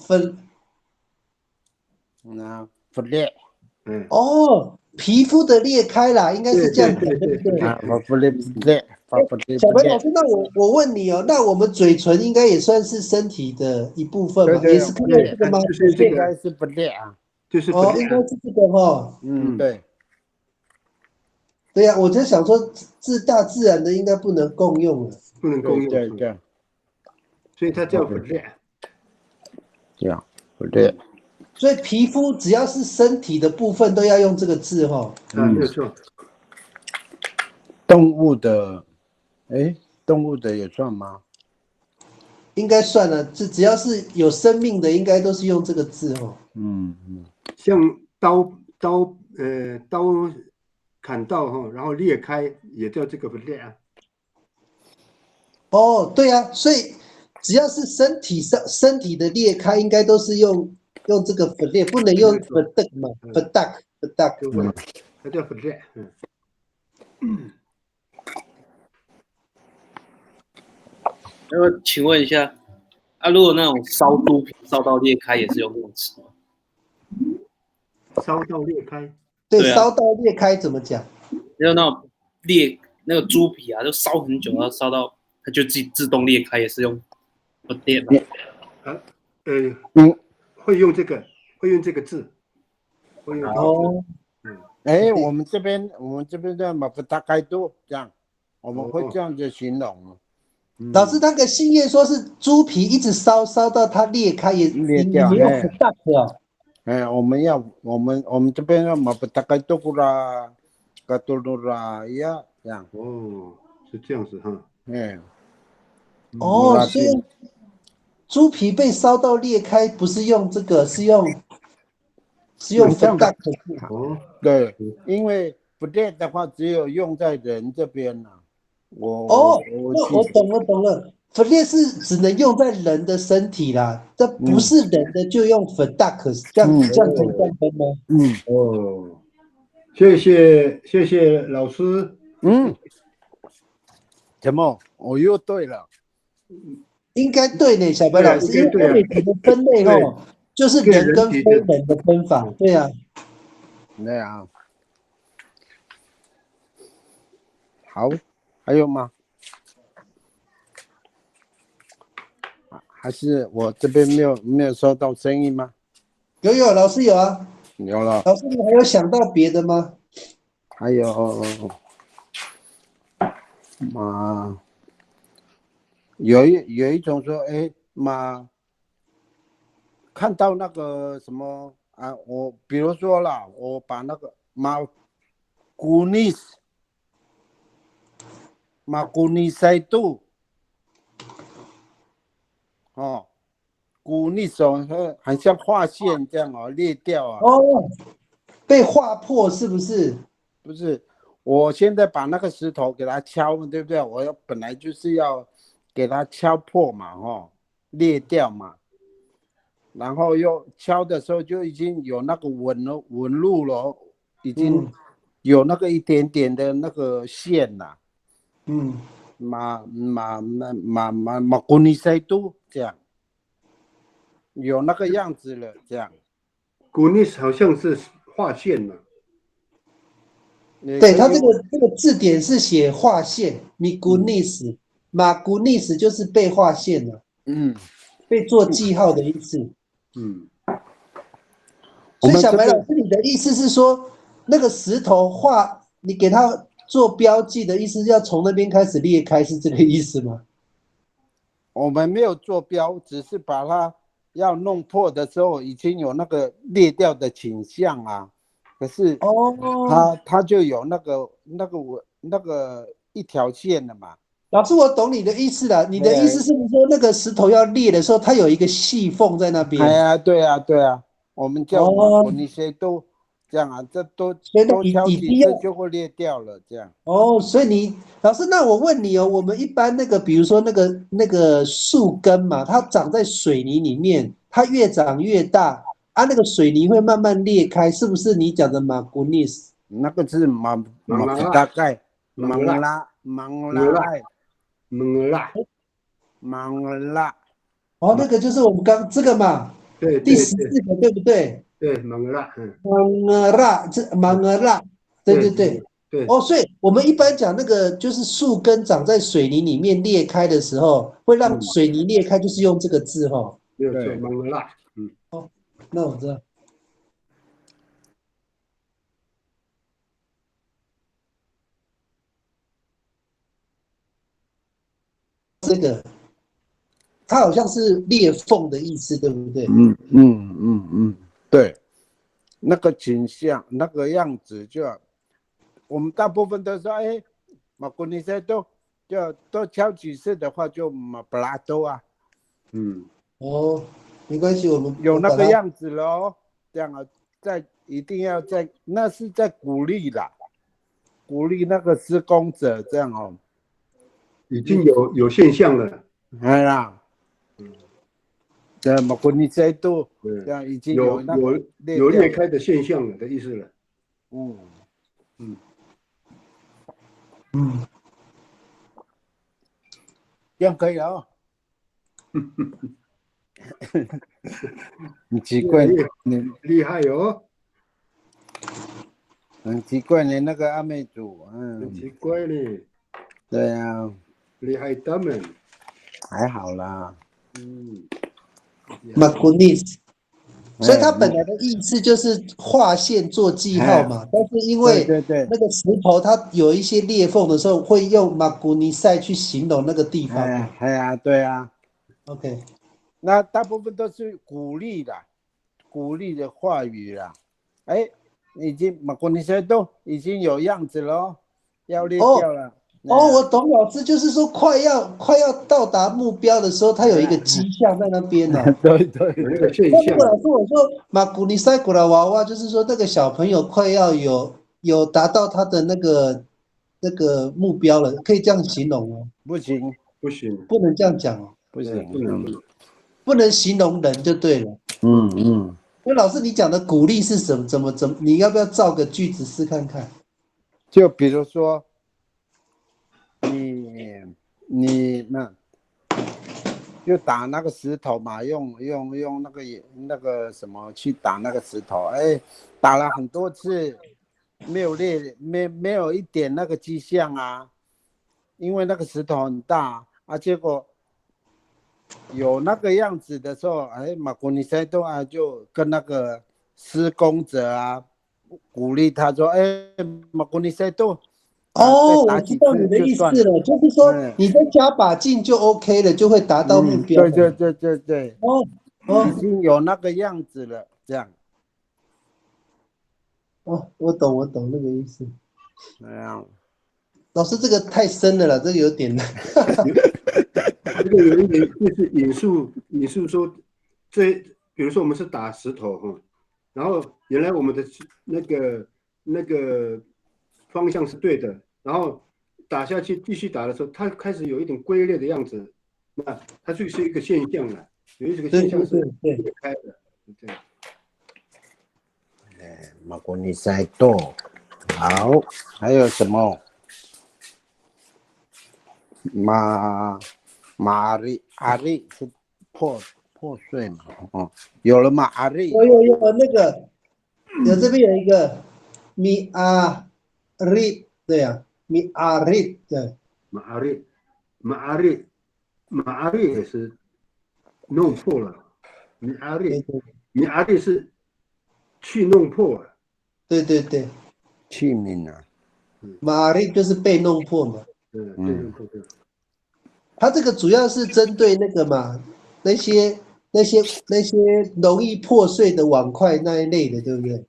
分不裂。哦，皮肤的裂开啦，应该是这样讲，对不对？不裂，小白老师，那我问你哦，那我们嘴唇应该也算是身体的一部分吧？对，也是看到这个吗？就是这个应该是不裂啊。就是不哦，裂应该是这个哈。对。对呀，我就想说，大自然的应该不能共用了。不能共用，对，所以它叫不裂。这样不裂。所以皮肤只要是身体的部分都要用这个字哈。没有错。动物的，动物的也算吗？应该算了，只要是有生命的，应该都是用这个字哦。像刀砍到哈，然后裂开也叫这个不裂啊。哦，对啊，所以只要是身体的裂开，应该都是用这个粉裂，不能用粉蛋嘛，粉蛋。它叫不裂。请问一下，如果那种烧猪皮烧到裂开，也是用这种词吗？烧到裂开。对，烧到裂开怎么讲？就那种那个猪皮啊，就烧很久，然后烧到它就自动裂开，也是用不裂吗？会用这个字，会用这个字。我们这边的嘛不大概多这样，我们会这样子形容。老师，那个信业说是猪皮一直烧到它裂开，也裂掉，没有很大的。我们这边嘛不大概多啦，个多啦呀，这样。哦，是这样子哈。哦，所以猪皮被烧到裂开，不是用这个，是用粉大可哦，对，因为不裂的话，只有用在人这边呐。我懂了，粉裂是只能用在人的身体啦，这不是人的就用粉大可，这样可以这样分吗？谢谢老师。怎么？我又对了。应该对呢，小白老师，因为欧美体的分类哦，就是人跟非人的分法，对啊。对啊。好，还有吗？还是我这边没有收到声音吗？有，老师有啊。有了。老师，你还有想到别的吗？还有有一种说，看到那个什么啊，我比如说啦，我把那个马古尼塞度，古尼手很像划线这样裂掉啊。被划破是不是？不是，我现在把那个石头给它敲，对不对？我本来就是要给它敲破嘛，裂掉嘛。然后又敲的时候就已经有那个纹路了，已经有那个一点点的那个线了。马古尼塞都这样，有那个样子了，这样。古尼斯好像是划线嘛。对，它这个字典是写划线，米古尼斯，马古尼斯就是被划线了，被做记号的意思。所以小白老师，你的意思是说，那个石头画，你给它做标记的意思，要从那边开始裂开，是这个意思吗？我们没有做标，只是把它要弄破的时候，已经有那个裂掉的倾向啊。可是它就有那个一条线了嘛。老师，我懂你的意思了。你的意思是说，那个石头要裂的时候，它有一个细缝在那边。哎呀，对啊，我们叫马古尼塞都这样啊，这多敲几次就会裂掉了，这样。所以老师，那我问你哦，我们一般那个，比如说那个树根嘛，它长在水泥里面，它越长越大啊，那个水泥会慢慢裂开，是不是你讲的马古尼斯？那个是马大概芒拉。那个就是我们刚这个嘛，对，第14个对不对？对，芒拉，对。对。所以我们一般讲那个就是树根长在水泥里面裂开的时候，会让水泥裂开，就是用这个字哈。没有错，芒拉。那我知道。这个，它好像是裂缝的意思，对不对？对，那个倾向，那个样子就，我们大部分都说，马古尼塞都敲几次的话，就马布拉多啊。没关系，我们有那个样子咯，这样啊，一定要那是在鼓励啦，鼓励那个施工者这样哦。已经有现象了。哎呀。马古尼塞都这样已经有裂开的现象了的意思了。这样可以了。很奇怪，你厉害哦。很奇怪呢，那个阿妹组，很奇怪呢。对啊。厉害他们。还好啦。马古尼斯，所以它本来的意思就是划线做记号嘛，但是因为那个石头它有一些裂缝的时候，会用马古尼塞去形容那个地方。对啊。OK， 那大部分都是鼓励的话语啦。已经马古尼塞都已经有样子了，要裂掉了。我懂老师，就是说快要到达目标的时候，它有一个迹象在那边了。对，那个现象。老师，我说马古尼塞古拉娃娃，就是说那个小朋友快要有达到他的那个目标了，可以这样形容吗？不行，不能这样讲哦。不行，不能形容人就对了。那老师，你讲的鼓励是什么？怎么？你要不要造个句子试看看？就比如说。你那就打那个石头嘛，用那个什么去打那个石头，打了很多次，没有裂，没有一点那个迹象啊，因为那个石头很大啊，结果有那个样子的时候，马古尼塞多啊就跟那个施工者啊鼓励他说，马古尼塞多。我知道你的意思了，就是说你再加把劲就 OK 了，就会达到目标。对。已经有那个样子了，这样。我懂那个意思。那样。老师，这个太深了啦，这个有点难。这个有一点就是引述说，比如说我们是打石头然后原来我们的那个方向是对的，然后打下去继续打的时候，它开始有一点龟裂的样子，那它就是一个现象了，有一个现象是裂开的，对。马国尼塞多，好，还有什么？阿力是破碎嘛？哦，有了吗？阿力有那个，这边有一个米阿力，对啊，米阿力，对，马阿力也是弄破了，米阿力是去弄破了，对，器皿啊，马阿力就是被弄破嘛。对，弄破对。它这个主要是针对那个嘛，那些容易破碎的碗筷那一类的，对不对？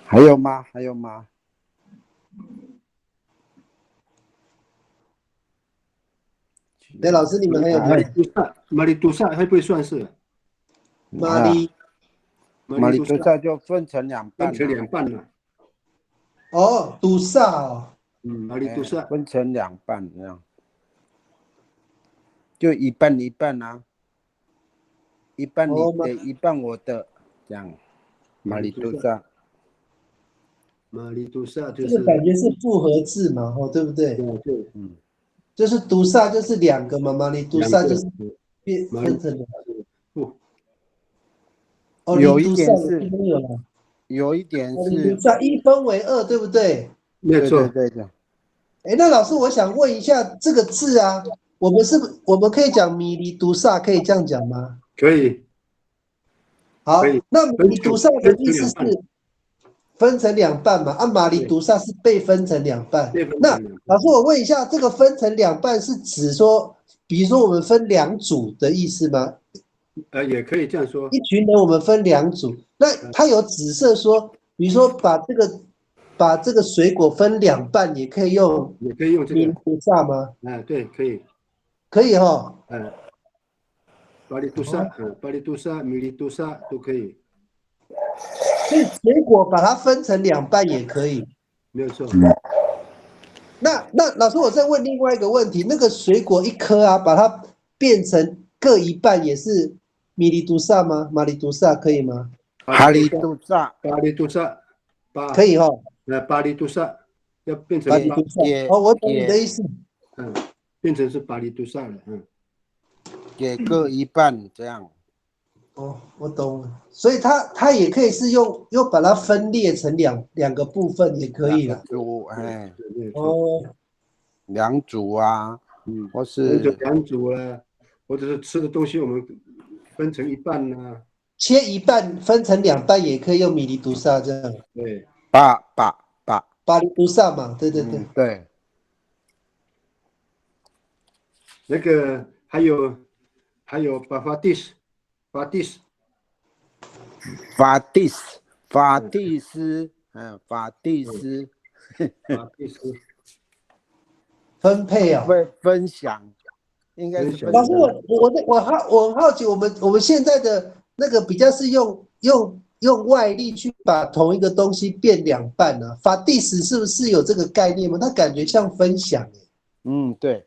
还有吗？还有吗？对，老师你们还有吗？马里杜萨会不会算是？马里杜萨就分成两半，了。哦，杜萨哦，马里杜萨分成两半这样，就一半一半啊，一半你的，一半我的，这样。马里杜萨这就是个感觉是复合字嘛，对不对？对，就是杜萨就是两个嘛，马里杜萨就是变分成两个。哦，有一点是，有一点是1分为2，对不对？没有错。对。那老师，我想问一下这个字啊，我们可以讲米里杜萨，可以这样讲吗？可以。好，那米里杜萨的意思是分成两半嘛？马里杜萨是被分成两半。那老师，我问一下，这个分成两半是指说，比如说我们分两组的意思吗？也可以这样说。一群人我们分两组，那它有指示说，比如说把这个水果分两半，也可以用这个杜萨吗？对，可以。可以哈。巴里杜萨、米里杜萨都可以。所以水果把它分成两半也可以。没有错。那老师，我再问另外一个问题，那个水果一颗啊，把它变成各一半，也是米里杜萨吗？马里杜萨可以吗？巴里杜萨可以哈。巴里杜萨要变成巴里杜萨。我懂你的意思。变成是巴里杜萨了。给各一半这样。我懂了，所以它也可以是又把它分裂成两个部分也可以了。组，两组啊，或是两组啊，或者是吃的东西我们分成一半啊，切一半分成两半也可以用米里杜萨这样。对，巴里杜萨嘛，对。对。那个还有法蒂斯，分配啊，分享，应该是分享。老师，我很好奇，我们现在的那个比较是用外力去把同一个东西变两半啊，法蒂斯是不是有这个概念吗？它感觉像分享。对。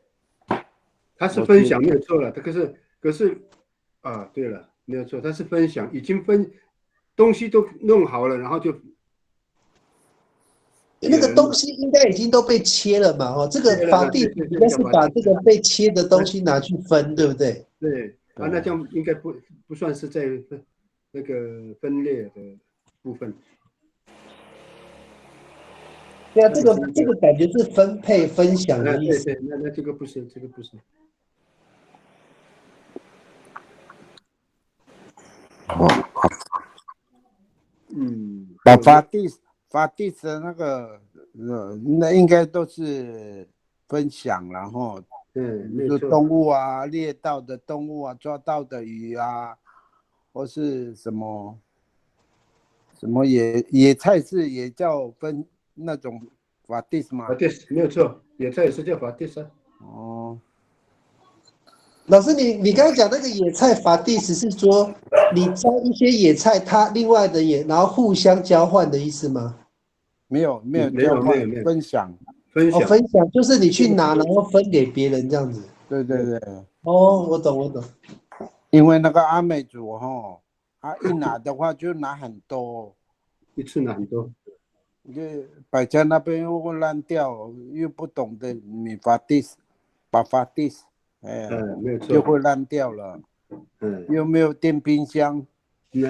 它是分享没有错了，可是对了，没有错，它是分享，已经东西都弄好了，然后就那个东西应该已经都被切了嘛，这个法蒂应该是把这个被切的东西拿去分，对不对？对，那这样应该不算是在那个分裂的部分。对啊，这个感觉是分配分享的意思。对，那这个不是。把法蒂斯的那个那应该都是分享，然后就动物啊，猎到的动物啊，抓到的鱼啊，或是什么野菜是也叫分那种法蒂斯吗？法蒂斯没有错，野菜也是叫法蒂斯。老师，你刚刚讲那个野菜法蒂斯是说你摘一些野菜，他另外的也，然后互相交换的意思吗？没有没有交换没有分享，哦，分享，分享就是你去拿，然后分给别人这样子。对对对，哦，我懂。因为那个阿美族哈，他一拿的话就拿很多，一次拿很多。就百家那边又会烂掉，又不懂得米法蒂斯，把法蒂斯，哎，没有错。就会烂掉了。又没有电冰箱。对，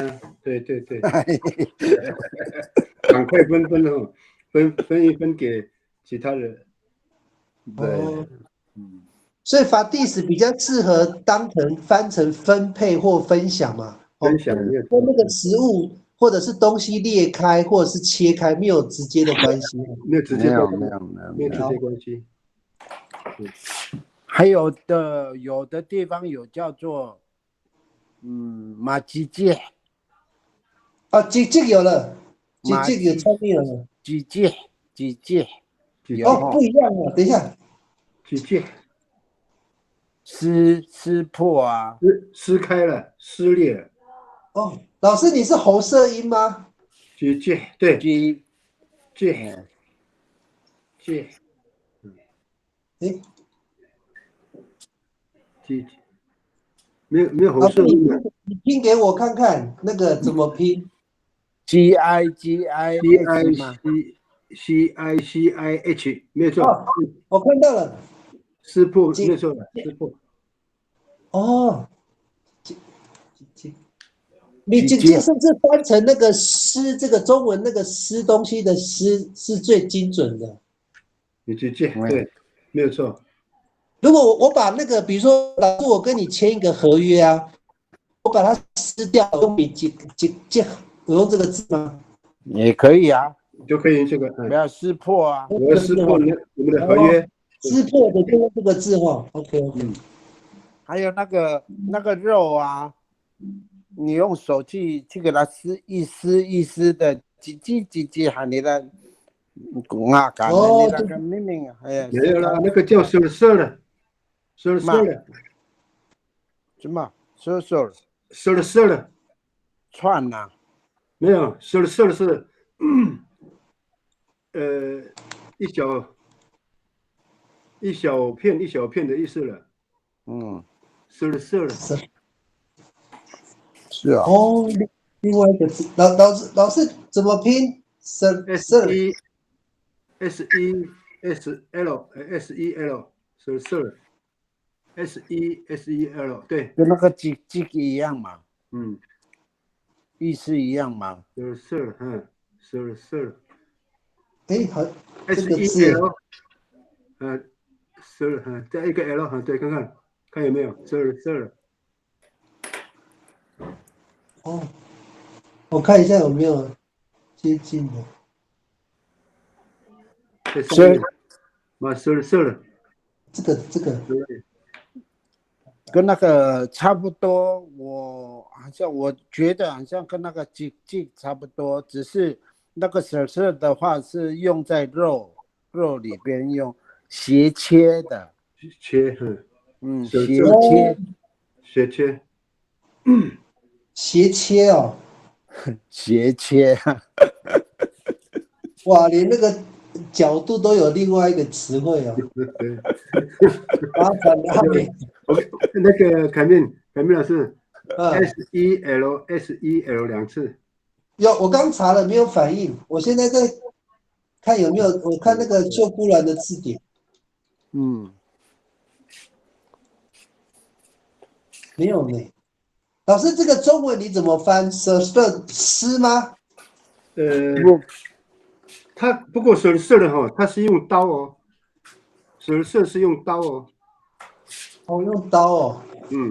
赶快分哦，分一分给其他人。哦，所以法蒂斯比较适合翻成分配或分享嘛。分享没有错。跟那个食物或者是东西裂开或者是切开没有直接的关系。没有直接关系，没有直接关系。还有的地方有叫做马吉界。啊，几有了，几有聪明了。几界，哦，不一样啊，等一下。几界。撕破啊，撕开了，撕裂了。哦，老师，你是喉舌音吗？几界，对，界，没有喉舌音的。你拼给我看看，那个怎么拼 ？CICIH，没错。哦，我看到了。撕破，没错的，撕破。哦，你甚至翻成那个撕，这个中文那个撕东西的撕是最精准的。你去借，对，没有错。如果我把那个，比如说老师，我跟你签一个合约啊，我把它撕掉，用你我用这个字吗？也可以啊，就可以这个，不要撕破啊。我要撕破我们的合约。撕破的就用这个字哈 ，OK。还有那个肉啊，你用手去给它撕一丝的，几喊你的啊，感觉你那个明明哎，没有了，那个叫色了，色了，什么色了，串呐？没有，色了是，一小片的意思了。色了。是啊。哦，另外一个字，老师怎么拼？SEL， SEL，对，跟那个几一样嘛。意思一样嘛。SEL，哎，好，这个字。SEL，再一个 L，对，看有没有 SEL。哦，我看一下有没有接近的。SEL，这个跟那个差不多，我觉得好像跟那个几差不多，只是那个色的话是用在肉里边用斜切的。切，斜切哦。斜切。哇，连那个角度都有另外一个词汇哦。麻烦了，那个凯明老师，SEL 2次。有，我刚查了没有反应，我现在在看有没有，我看那个旧孤兰的字典。没有呢。老师，这个中文你怎么翻？丝吗？它不过色的哈，它是用刀哦，色是用刀哦。用刀哦。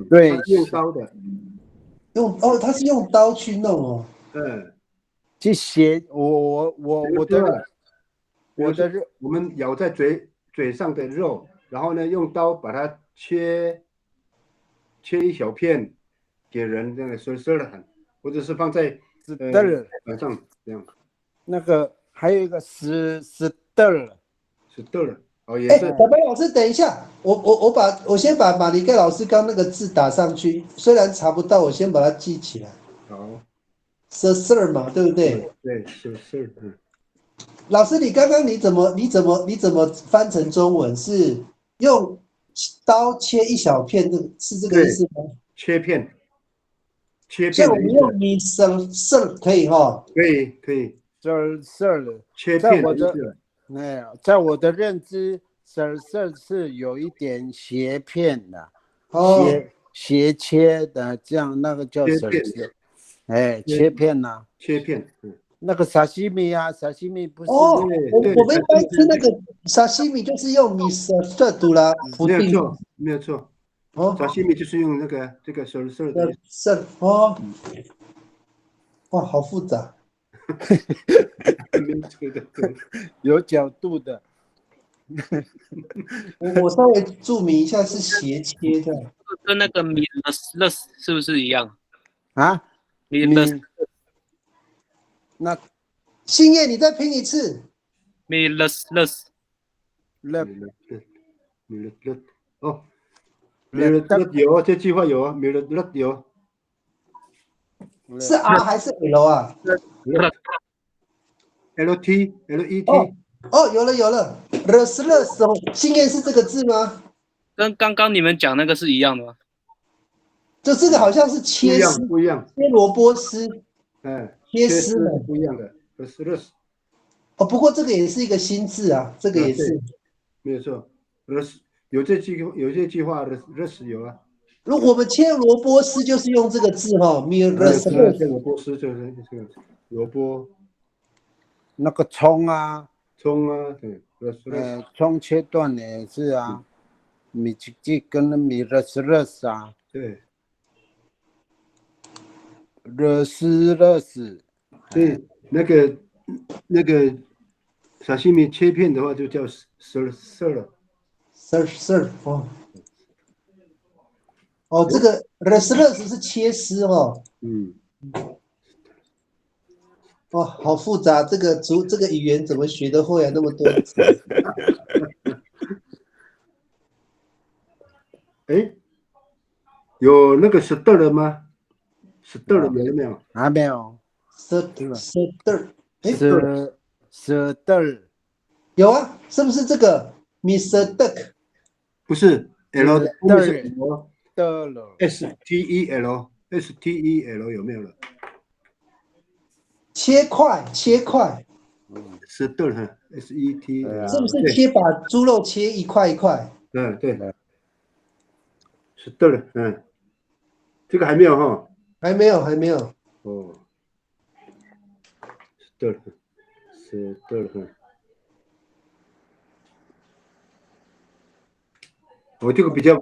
对，用刀的。他是用刀去弄哦。去斜我们咬在嘴上的肉，然后呢用刀把它切一小片给人，这样色的很，或者是放在板上这样。那个还有一个是的了。哦，也哎，是小白老师，等一下，我先把马里盖老师刚那个字打上去，虽然查不到，我先把它记起来。好， Sir 嘛，对不对？对，是，老师，你怎么翻成中文？是用刀切一小片，是这个意思吗？切片像我的意思，们用米 Sir 可以哈。可以，色色切在我的片的意思，没有，在我的认知，色是有一点斜片的，哦，斜切的，这样那个叫色切片色。哎，切片呐、切片，那个沙西米啊，沙西米不是哦，对我们一般吃那个沙西米就是用米 Sir 读啦，不定没有错，没有错。哦沙西米就是用这个色的意思， Sir 哦，哇，好复杂。没有错的，对，有角度的。我稍微注明一下是斜切的。跟那个米勒是不是一样？啊，米勒那星夜，你再拼一次。米勒那米勒哦，米勒有这句话有啊，米勒有，是 R 还是 L 啊？ LET，哦，有了 ，the s 哦，星夜是这个字吗？跟刚刚你们讲那个是一样的吗？这个好像是不一样，切丝，不一样，切萝卜丝。哎，切丝是丝的不一样的，热哦，不过这个也是一个新字啊，这个也是。没有错，有这句话的热死有啊，如果我们切萝卜丝就是用这个字哈 m i r 这萝卜丝就是这个萝卜那个葱啊，葱啊，对，葱切断也是啊，米鸡跟米热斯啊，对，热斯，对，那个沙西米切片的话就叫色了， Sir 哦。哦，这个 the s 是切丝哦。哇，好复杂，这个语言怎么学得会啊？那么多字。哎，有那个stir了吗？stir了有没有？还没有 Sir，哎，色的有啊，是不是这个 Mr. Duck？不是 L 的，后面是 L 的了， STEL 有没有了切块？stir 哈 SET 是不是把猪肉切一块一块？对，stir 这个还没有哈。还没有哦，stir 我这个比较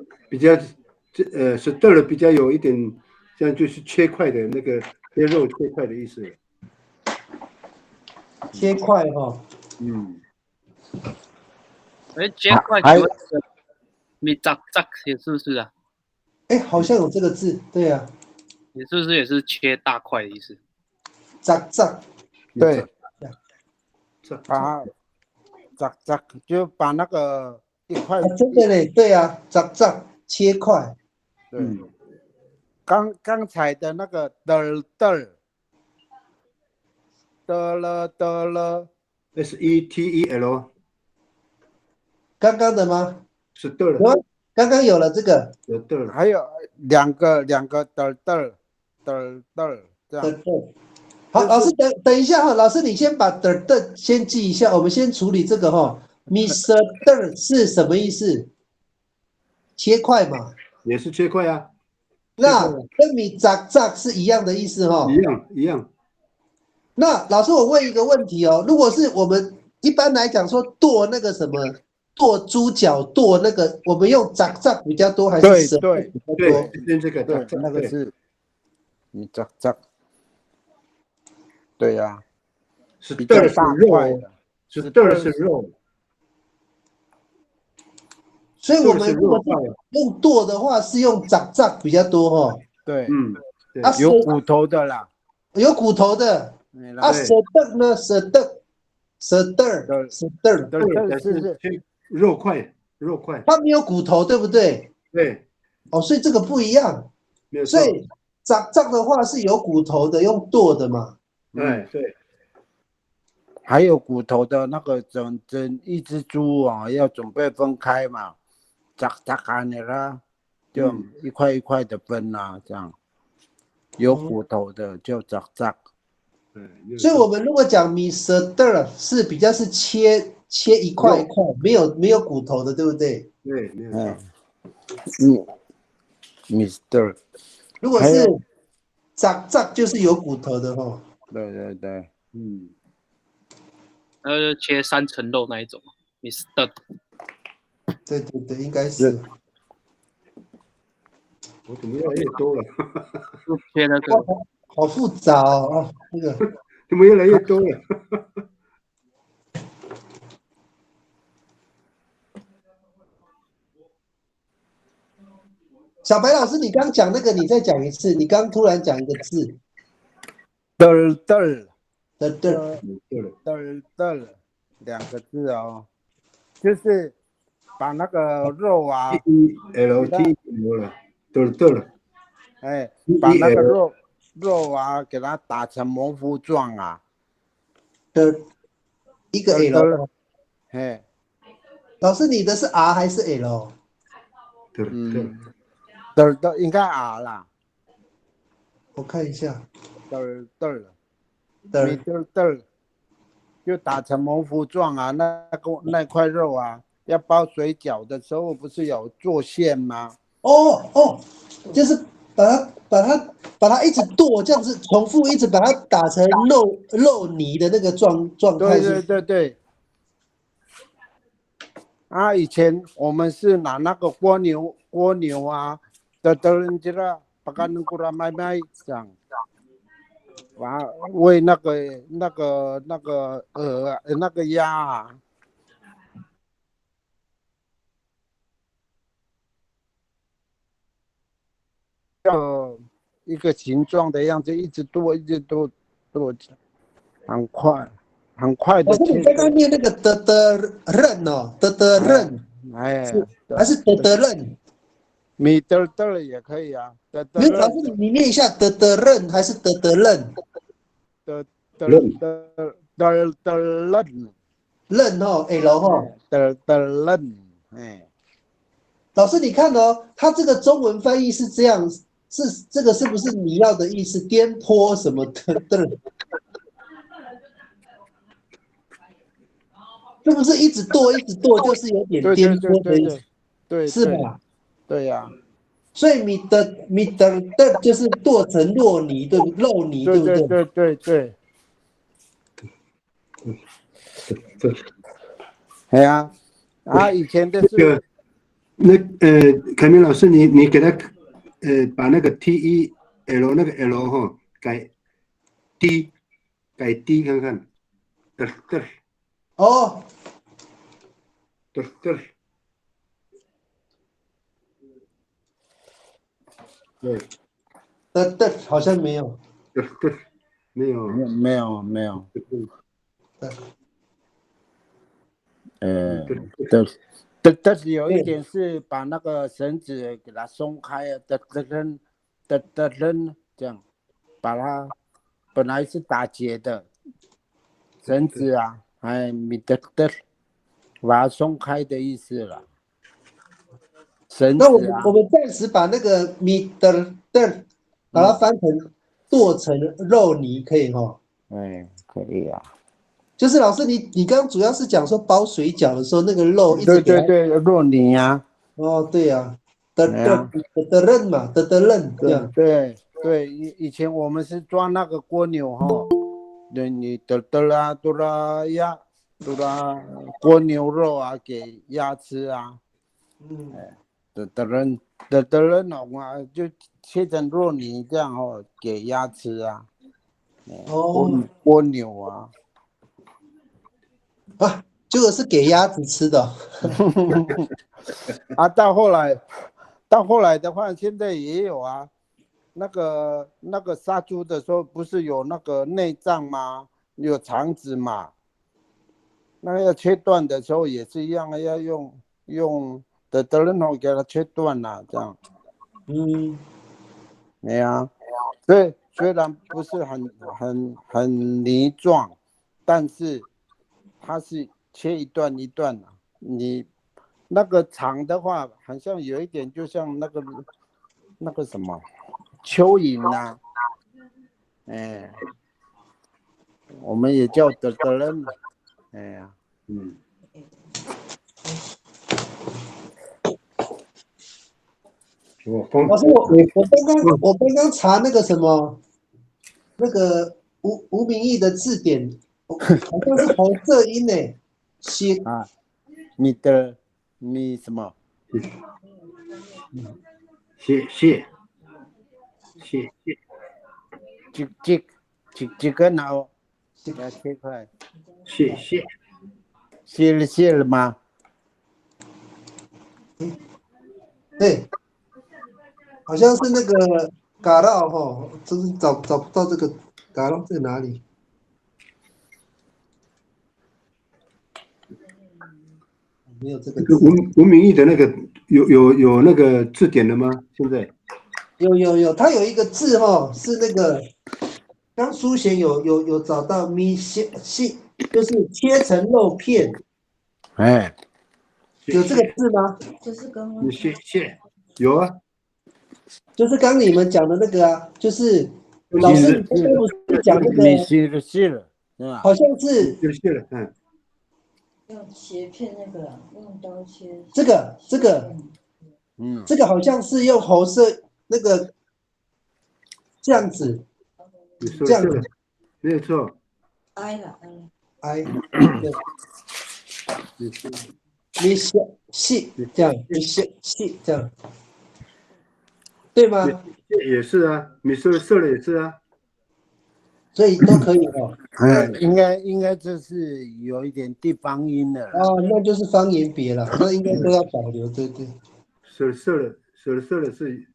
stir 比较有一点像就是切块的那个切肉切块的意思。切块哈。切块还米扎也是不是啊？哎，好像有这个字，对啊，你是不是也是切大块的意思？扎，对，这把就把那个一块，真的嘞，对啊，扎切块。对，刚才的那个的了 SETEL 刚刚的吗？ stir 有啊，刚刚有了这个。还有两个的这样，好，老师等一下哈，老师你先把的先记一下，我们先处理这个哈。Mr. 是什么意思？切块嘛。也是切块啊，那跟米扎是一样的意思哈。一样。那老师，我问一个问题哦，如果是我们一般来讲说剁那个什么，剁猪脚，剁那个，我们用扎比较多还是蛇比较多？跟这个对，那个是米扎，对呀，比较大块的，stir 是肉，所以我们如果用剁的话，是用扎比较多哈。对，对，有骨头的啦，有骨头的。蛇的呢？蛇的是肉块，肉块，它没有骨头，对不对？对，哦，所以这个不一样。没有错所，以脏的话是有骨头的，用剁的嘛。哎，对，还有骨头的那个整一只猪啊，要准备分开嘛，炸干了啦，就一块一块的分啊，这样。有骨头的就炸。所以我们如果讲米色的是比较是切一块一块，没有骨头的，对不对？对，没有错，Mr. 如果是炸就是有骨头的哈。对，切3层肉那一种，Mr. 对，应该是。我怎么越来越多了？就切那个好复杂哦，那个。怎么越来越多了？小白老师，你刚讲那个，你再讲一次。你刚突然讲一个字，的2个字哦，就是把那个肉啊 LT 了，对了，哎，把那个肉啊给它打成模糊状啊，的一个 L。哎，老师，你的是 R 还是 L？的应该 R 啦，我看一下。就打成模糊状啊，那块肉啊，要包水饺的时候不是有做馅吗？就是把它一直剁，这样子重复一直把它打成肉泥的那个状态。对。啊，以前我们是拿那个蜗牛啊，人家把它弄过来卖这样，完喂那个那个鸭啊。一个形状的样子，一直剁，很快的。老师，你刚刚念那个的刃哦，的刃，哎，还是的刃？米的也可以啊。没有，老师你念一下的刃还是的刃？的刃哦 ，L 哈。的刃，哎。老师，你看哦，它这个中文翻译是这样，这个是不是你要的意思？颠簸什么的？是不是一直剁，就是有点颠簸的意思？对，是吧？对呀。所以米的就是剁成肉泥，对不对？肉泥，对不对？对。哎呀，以前的是凯明老师，你给他把那个 TEL 那个 L 哈改 D 看看，哦，对，好像没有，没有，但是有一点是把那个绳子给它松开了，这样，把它本来是打结的绳子啊，把它松开的意思了。绳子啊，那我们暂时把那个米的把它翻成剁成肉泥，可以哈？哎，可以啊。就是老师，你刚刚主要是讲说包水饺的时候，那个肉一直对，肉泥啊。哦，对呀，的刃嘛，的刃这样。对，以前我们是抓那个蜗牛哈，对，你鸭，蜗牛肉啊给鸭吃啊。的人呢，我就切成肉泥这样哦，给鸭吃啊。蜗牛啊。这个是给鸭子吃的。到后来的话，现在也有啊。那个杀猪的时候，不是有那个内脏吗？有肠子嘛。那要切断的时候也是一样，要用的人头给它切断了，这样。没啊，所以虽然不是很泥状，但是它是切一段一段的。你那个长的话，好像有一点就像那个什么蚯蚓呐，哎，我们也叫的人，哎呀，老师，我刚刚查那个什么那个吴明义的字典，好像是红色音呢，写啊，你什么？谢，几个脑给它切块，谢，谢了吗？对，好像是那个嘎到哈，就是找不到这个嘎到在哪里？没有这个字。吴明义的那个有那个字典了吗？现在有，它有一个字哈，是那个刚书贤有找到咪线，就是切成肉片，哎，有这个字吗？就是跟你谢有啊，就是刚你们讲的那个啊，就是老师你刚刚不是讲那你个，谢了，是吧？好像是谢了，用切片那个用刀切。这个，这个好像是用红色那个这样子，你说这样了，没有错，挨了。哎，咪细这样，咪细这样，对吗？也是啊，你说了也是啊，所以都可以哦。应该这是有一点地方音的啦。那就是方言别了，那应该都要保留，对。说了是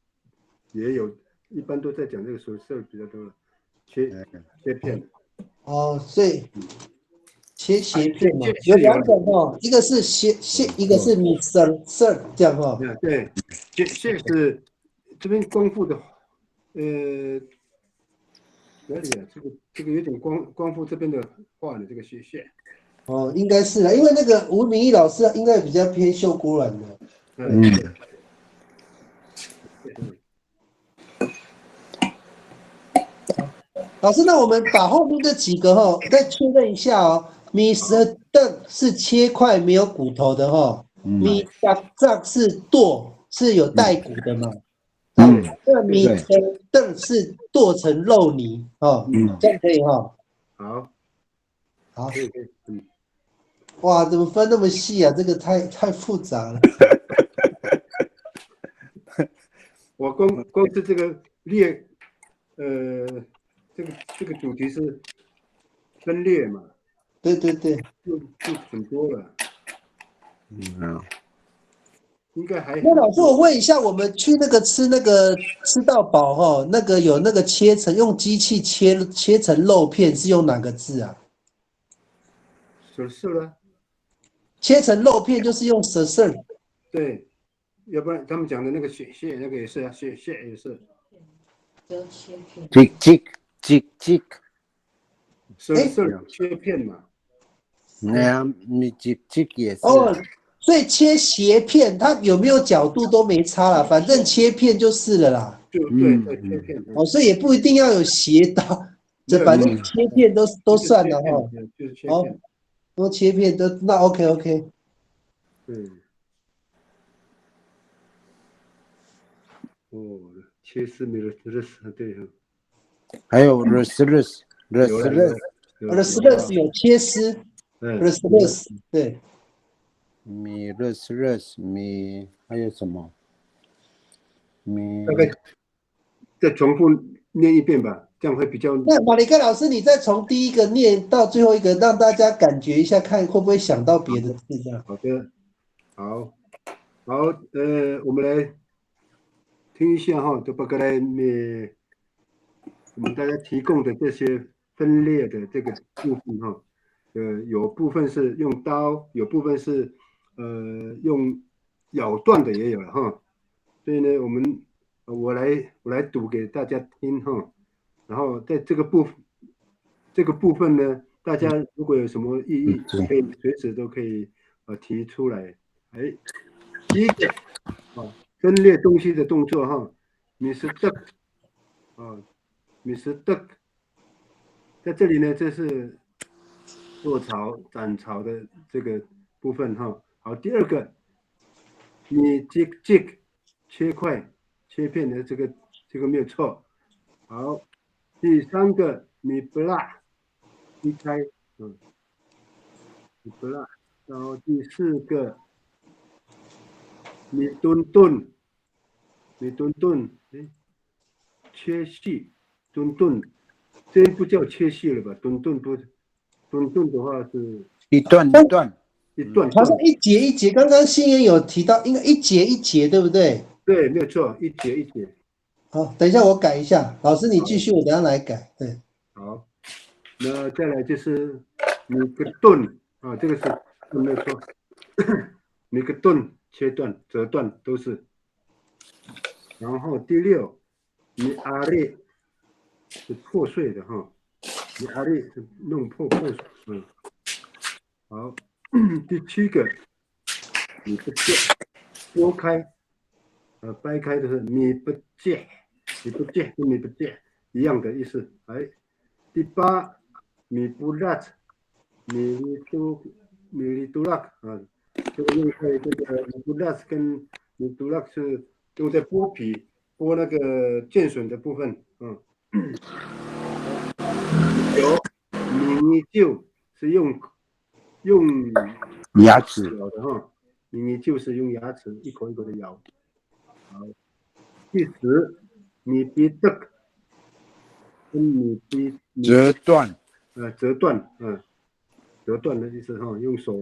也有，一般都在讲这个说了比较多了，切片。所以切斜片嘛，有两种哦，一个是切，一个是米色这样哈。对，谢是这边光复的，哪里啊？这个有点光复这边的话呢，这个谢。应该是啦，因为那个吴明义老师应该比较偏秀姑软的。老师，那我们把后面这几个再确认一下哦。米色邓是切块没有骨头的米扎是剁是有带骨的嘛？那米色邓是剁成肉泥这样可以好，哇，怎么分那么细啊？这个太复杂了。我光是这个裂，这个主题是分裂嘛？对，就很多了。应该还。那老师，我问一下，我们去那个吃到饱那个有那个用机器切成肉片是用哪个字啊？是了。切成肉片就是用舌色。对，要不然他们讲的那个蟹那个也是啊，蟹也是。就切片。切，切片嘛。你切也是。所以切斜片，它有没有角度都没差啦，反正切片就是了啦。对，切片。所以也不一定要有斜刀，反正切片都算了就是切片。都切片都那 OK。切丝没了，对。还有 restless 有切丝，restless 对。米 restless 米还有什么？大概再重复念一遍吧，这样会比较。那马里克老师，你再从第一个念到最后一个，让大家感觉一下，看会不会想到别的字这样。好的，好，我们来听一下就把刚才我们大家提供的这些分裂的这个部分有部分是用刀，有部分是用咬断的也有了哈。所以呢，我来读给大家听哈。然后在这个部分呢，大家如果有什么异议，可以随时都可以提出来。哎，第一个分裂东西的动作哈，misduck 啊，misduck，在这里呢，这是做槽、斩槽的这个部分哈。好，第二个，你 jig 切块、切片的这个没有错。好，第三个，你 block 劈开，你 block，然后第四个，你顿，哎，切细，顿，这不叫切细了吧？顿不，顿的话是一段，好像一节一节，刚刚新言有提到，应该一节一节，对不对？对，没有错，一节一节。好，等一下我改一下，老师你继续，我等一下来改。对，好，那再来就是你个顿啊，这个是没有错，你个顿切断、折断都是。然后第六，你阿列是破碎的哈，你阿列是弄破碎，好，第七个，你不见，拨开，掰开的是你不见，跟你不见一样的意思。哎，第八，你不拉，米利都拉啊，这个用在这个米不拉跟米都拉是用在剥皮、剥那个剑笋的部分，有米就是用牙齿咬的哈，米就是用牙齿一口一口的咬。好，第10，你比得跟你比折断，折断的意思哈，用手，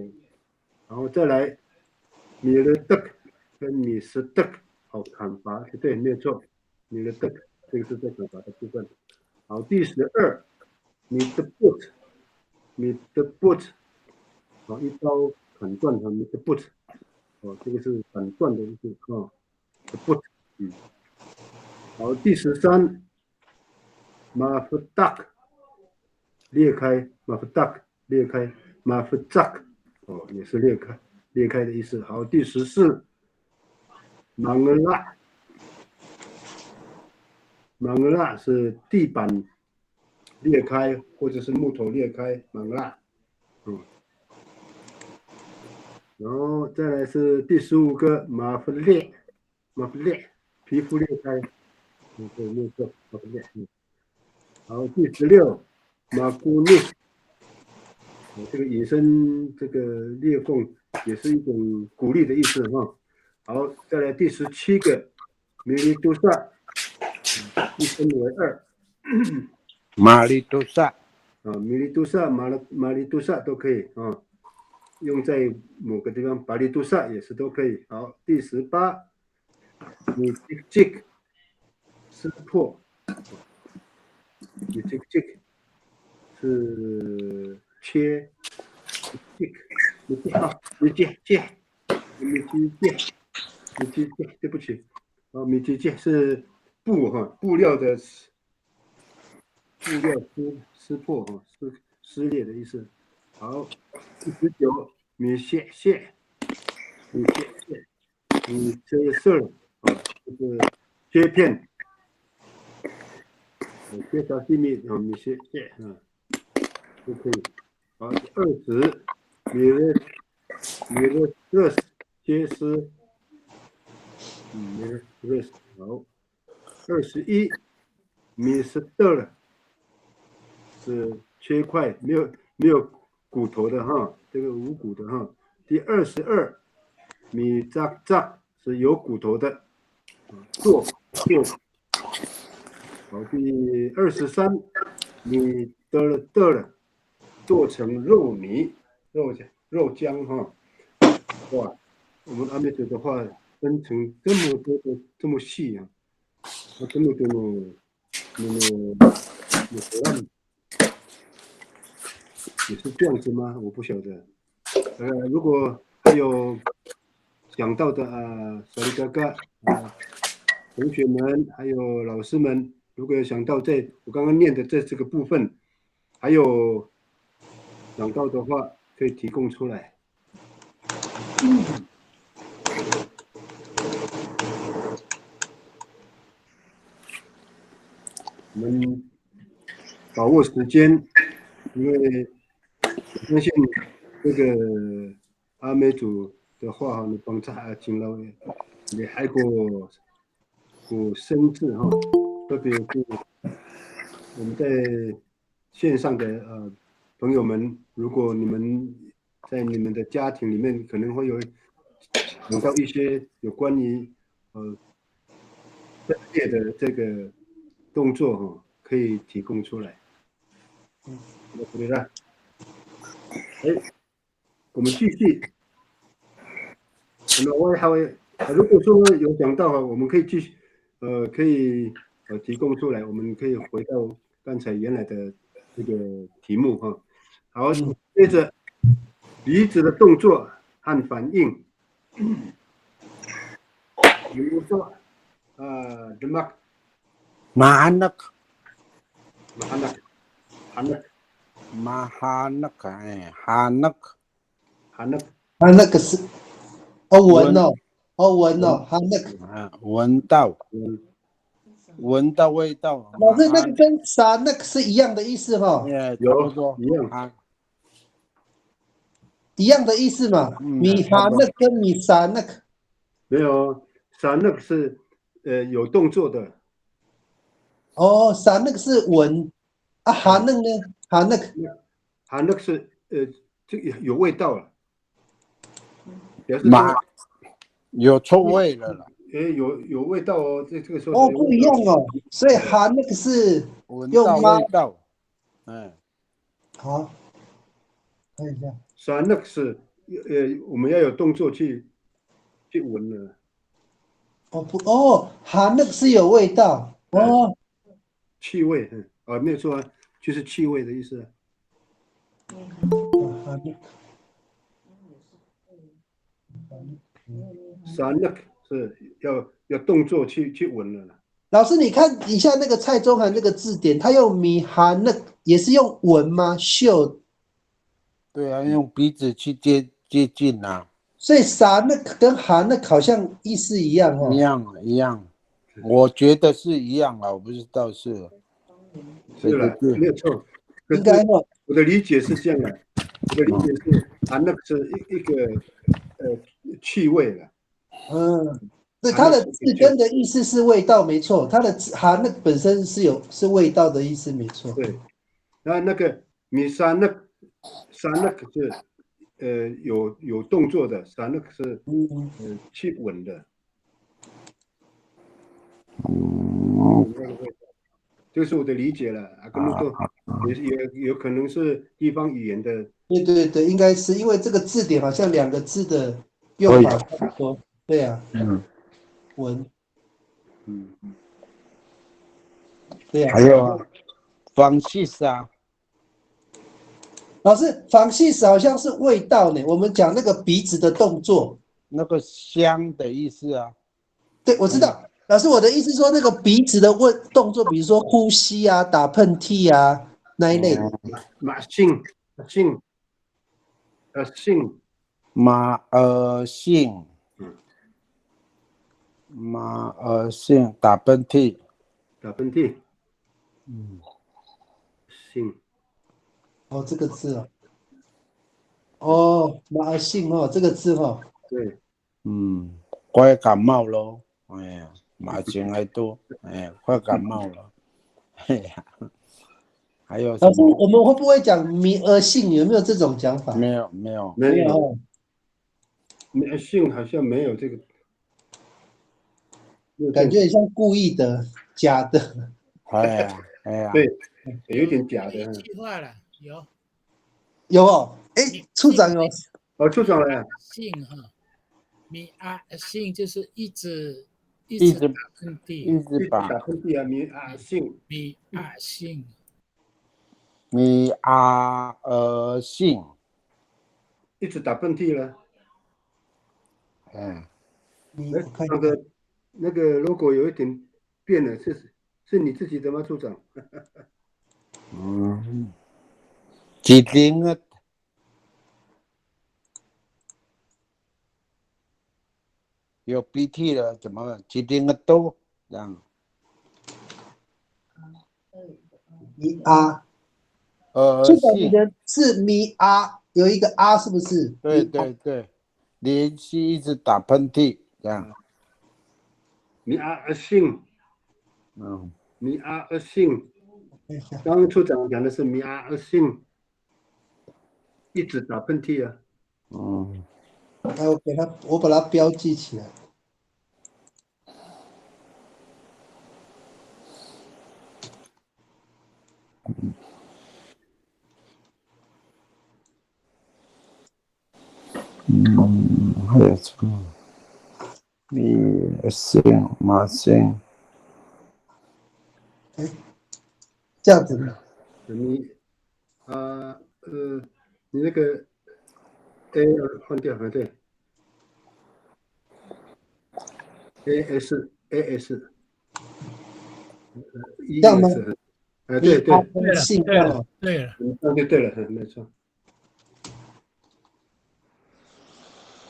然后再来米的得跟米是得，好砍伐，对，没有错，米的得这个是在砍伐的部分。好，第12，你的 boot，好，一刀砍断它，你的 boot，这个是砍断的意思啊，的 boot，好，第13，马夫 duck 裂开，马夫 duck 裂开，马夫 duck 也是裂开的意思。好，第14，马恩拉是地板裂开或者是木头裂开，马恩拉，然后再来是第15个马夫裂，皮肤裂开，对，没错，马夫裂，好，第16，马古内，这个引申这个裂缝也是一种鼓励的意思哈。好，再来第17个，米利都萨，一分为2，马里多萨，米利都萨、马利都萨都可以啊，用在某个地方，巴利都萨也是都可以。好，第18，你这个撕破，你这个是切，你对不起，米基介是布料的撕破撕裂的意思。好，第19，米切丝就是切片，切小细米米切都可以。好，第20，米的热切丝，热好。21，米是的了，是切块，没有骨头的哈，这个无骨的哈。第22，米扎是有骨头的，做。好，第23，米的了，做成肉泥、肉浆哈。哇，我们阿美族的话分成这么多的这么细啊，这么多那么也是这样子吗？我不晓得。如果还有想到的小李哥哥同学们还有老师们，如果有想到我刚刚念的这个部分，还有想到的话，可以提供出来。我们把握时间，因为我相信这个阿美族的话，你帮他进了，你还过生字哈，特别是我们在线上的朋友们，如果你们在你们的家庭里面可能会有想到一些有关于分裂的这个动作哈，可以提供出来。对吧？我们继续。那我还会，如果说有讲到我们可以继续，可以提供出来，我们可以回到刚才原来的这个题目哈。好，接着鼻子的动作和反应，比如说demak mahanak mahanak mahanak hanak hanak 他那个是闻哦，他那个闻到味道。老师，那个跟沙那个是一样的意思哈？有一样。一样的意思嘛？米哈那跟米沙那个没有，沙那个是有动作的。哦，沙那个是闻啊，哈那呢？哈那个是这个有味道了，表示有臭味了啦。有味道哦，这个时候哦不一样哦，所以哈那个是用吗？味道，好，看一下。沙那个是我们要有动作去闻了。哈那个是有味道哦。气味，没有错啊，就是气味的意思。沙那个是要动作去闻了。老师，你看一下那个蔡中涵那个字典，他用米哈那也是用闻吗？嗅？对啊，用鼻子去接近啊。所以沙那跟哈那好像意思一样哦。一样，我觉得是一样啊，我不知道是了，没有错。应该哦。我的理解是这样的，我的理解是那个是一个气味了。对，它的字根的意思是味道，没错。它的哈那本身是味道的意思，没错。对，然后那个米沙那个是有动作的，沙那个是去闻的。这是我的理解了啊，跟那个也有可能是地方语言的。对，应该是因为这个字典好像两个字的用法差不多。对啊。闻。对啊。还有方细沙。老师，方细沙好像是味道呢。我们讲那个鼻子的动作，那个香的意思啊。对，我知道。老师，我的意思说那个鼻子的动作，比如说呼吸啊、打喷嚏啊那一类的。性。打喷嚏。性。这个字马性这个字对。快感冒咯，马性还多，快感冒了。还有什么？老师，我们会不会讲米性？有没有这种讲法？没有。性好像没有这个。感觉很像故意的、假的。对，有点假的。一句话了，有哦，处长有。处长来。性哈，性就是一直打喷嚏，一直打喷嚏啊，性。性。米啊信，一直打喷嚏了。嗯，你哎我看一下，那个 logo 有一点变了，是你自己的吗，处长？嗯，几零个有鼻涕了，怎么几零个都这样？咪啊，处长你信，的是咪啊，有一个啊，是不是？对咪啊对对，连续一直打喷嚏这样。米阿尔信，嗯，米阿尔信。看一下，刚刚处长讲的是米阿尔信，一直打喷嚏啊。嗯，来我把它标记起来。还有什么？米信马信，这样子的，你你那个 A 要换掉啊，对，AS 这样吗？ ES，咪啊对对，对了，信对了，哦，对了，那就对了，没错。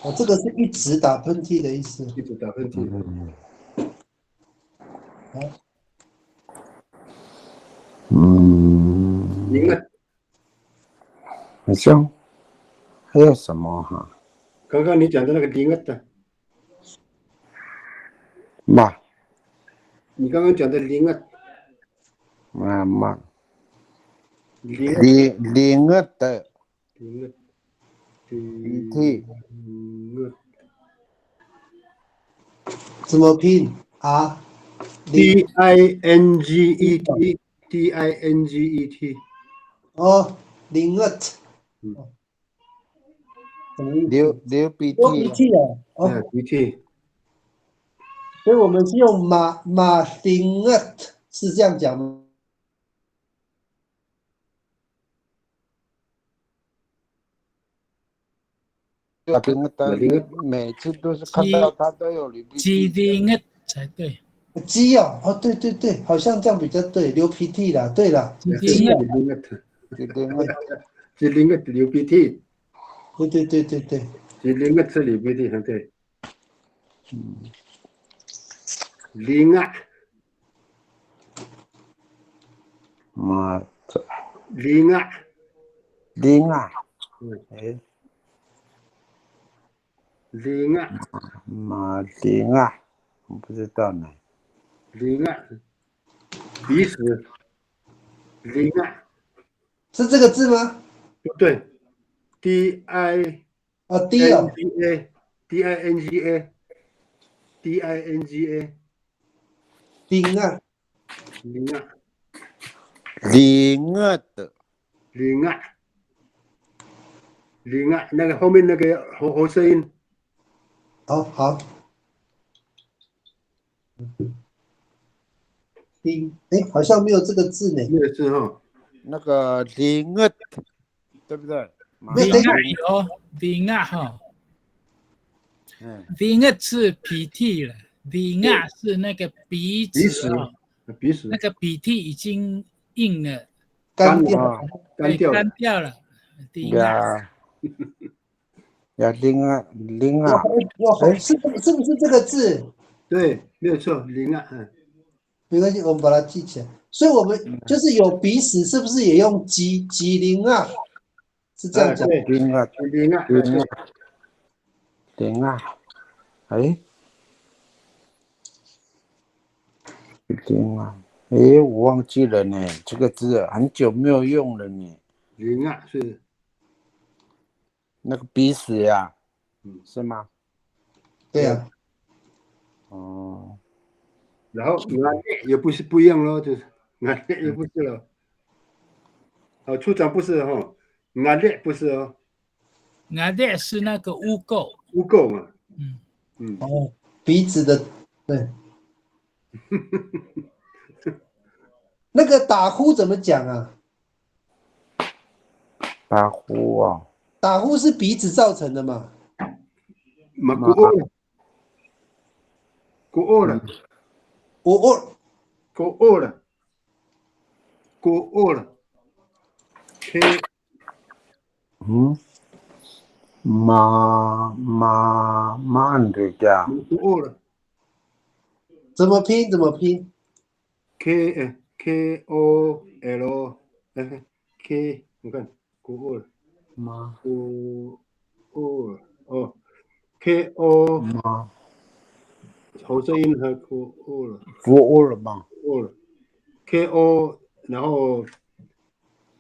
我这个是一直打喷嚏的意思。一直打喷嚏。零啊，好像还有什么哈？刚刚你讲的那个零啊的，嘛你刚刚讲的零啊，嘛，零啊，零个的零啊，鼻涕，零啊怎么拼啊？ ，DINGET，DINGET，哦，零个，什么意思？流鼻流鼻涕，涕哦，哦，鼻涕，所以我们是用马丁个，是这样讲吗？零个但是每次都是看到他都有流鼻几涕。零个才对，鸡哦，哦，对对对，好像这样比较对，流鼻涕啦，对了，几鸡啊，零个，是零个流鼻涕，对对对对对，是零个是流鼻涕，对，零啊，嘛，零啊，零啊，哎，零啊，嘛零啊，我不知道呢。零啊，鼻屎，零啊，是这个字吗？不对，DINGA，DINGA，DINGA，哦，D 哦，丁啊，零啊，零个的，零啊，零啊，那个后面那个喉声音，好好，丁，哎，好像没有这个字呢。那个字哈，那个零个，对不对？零没有等一下啊有零啊哈，嗯，零个是鼻涕了，零啊是那个鼻鼻屎子啊，鼻屎那个鼻涕已经硬了，干掉，啊，对，干掉了干，掉了，零啊，呀，零啊，零有啊，有哎，是不是这个字？对，没有错，零啊，没关系，我们把它记起来。所以我们就是有鼻屎，是不是也用吉林啊？是这样讲。对，零啊，零啊，零啊，零啊，哎，零啊，哎，我忘记了呢，这个字很久没有用了呢。零啊是，那个鼻屎呀，是吗？对啊，哦，然后也不是不一样咯，就是也不是了。哦，处长不是哈，不是哦，那这是那个污垢，污垢嘛，嗯，哦，鼻子的，对。那个打呼怎么讲啊？打呼啊，打呼是鼻子造成的嘛？嘛古二了，古二了，我古二了，古二了，K 慢的呀，古二了怎么拼？怎么拼？ KOL K， 你看古二妈古二哦 KO 妈，喉舌音和古二了。呼了嘛，过了 KO， 然后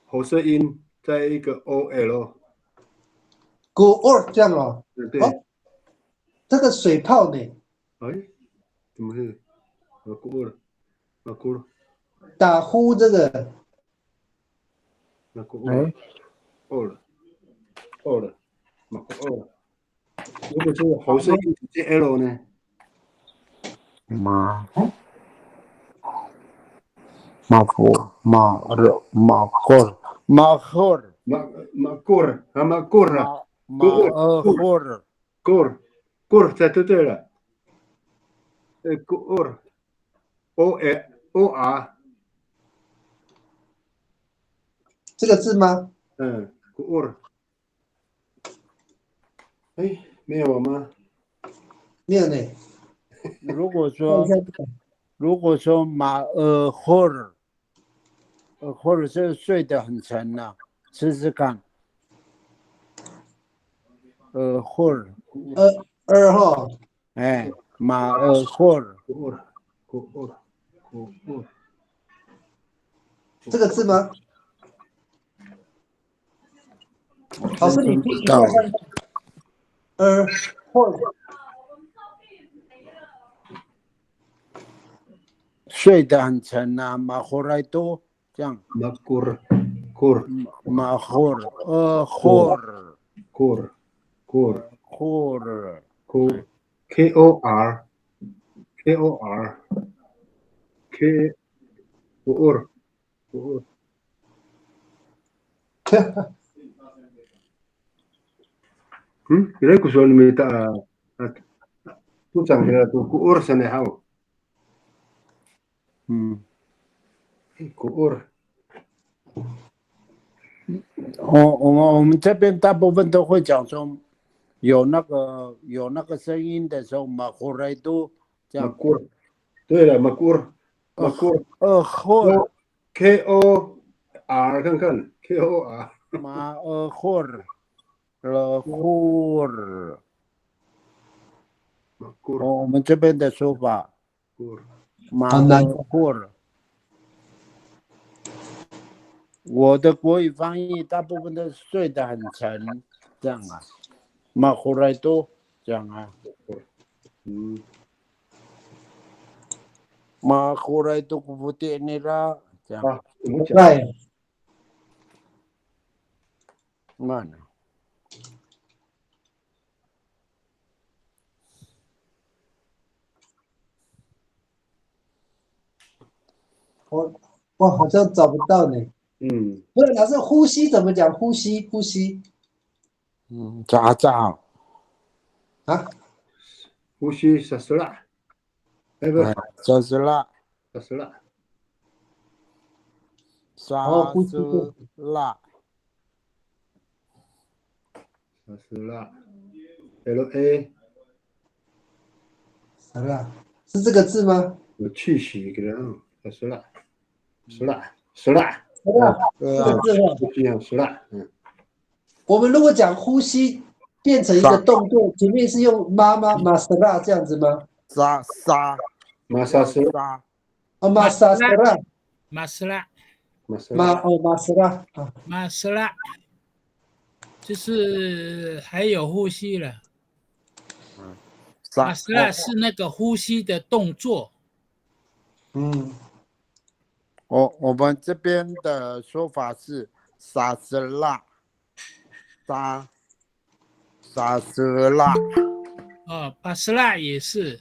喉舌音再一个 OL， go or 这样哦。对，哦，这个水泡呢？哎，怎么是过了，过了，打呼这个过了，过了，过了，如果是喉舌音直接 L 呢？妈呼妈热妈喝马过了，过了，过了，在对了，过了 OR， 这个字吗？过了，哎，没有吗？没有呢。如果看一下马或者是睡得很沉呢，试试看。或者哈，哎，马或者过了，这个字吗？老师，你拼一下看看。或睡得很沉呐，马后来多这样。马或者KOR kira kusol mita tu changira tu kuur sane hao kuur 我们这边大部分都会讲说，有那个声音的时候，马后来都这样。对了makur 或 KOR 看看 KOR 马或我们这边的说法，马或我的国语翻译大部分都睡得很沉，这样啊，马后来都这样啊，马后来都不点你啦，这样。对。慢。我好像找不到呢。对，老师，呼吸怎么讲？呼吸。咋咋啊？呼吸啥事啦？哎不，啥事啦？呼吸啦 LA 啥啦？是这个字吗？有气息给它是啦。这个字哈。是啦，我们如果讲呼吸变成一个动作，前面是用马斯拉这样子吗？马萨斯拉。马萨斯拉。马斯拉。马斯拉，就是还有呼吸了。马斯拉是那个呼吸的动作。我们这边的说法是萨斯拉，萨斯拉。巴斯拉也是，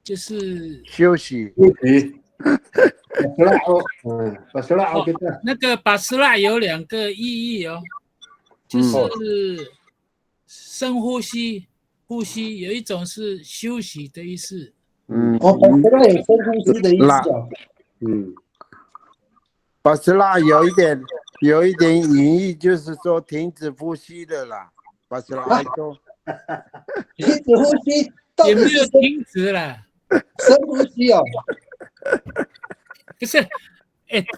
就是休息。巴斯拉，那个巴斯拉有2个意义哦。就是深呼吸，呼吸有一种是休息的意思。哦，巴斯拉有深呼吸的意思哦。巴斯拉有一点隐喻，就是说停止呼吸的啦。巴斯拉说，停止呼吸，到也没底是有停止了，深呼吸哦。不是，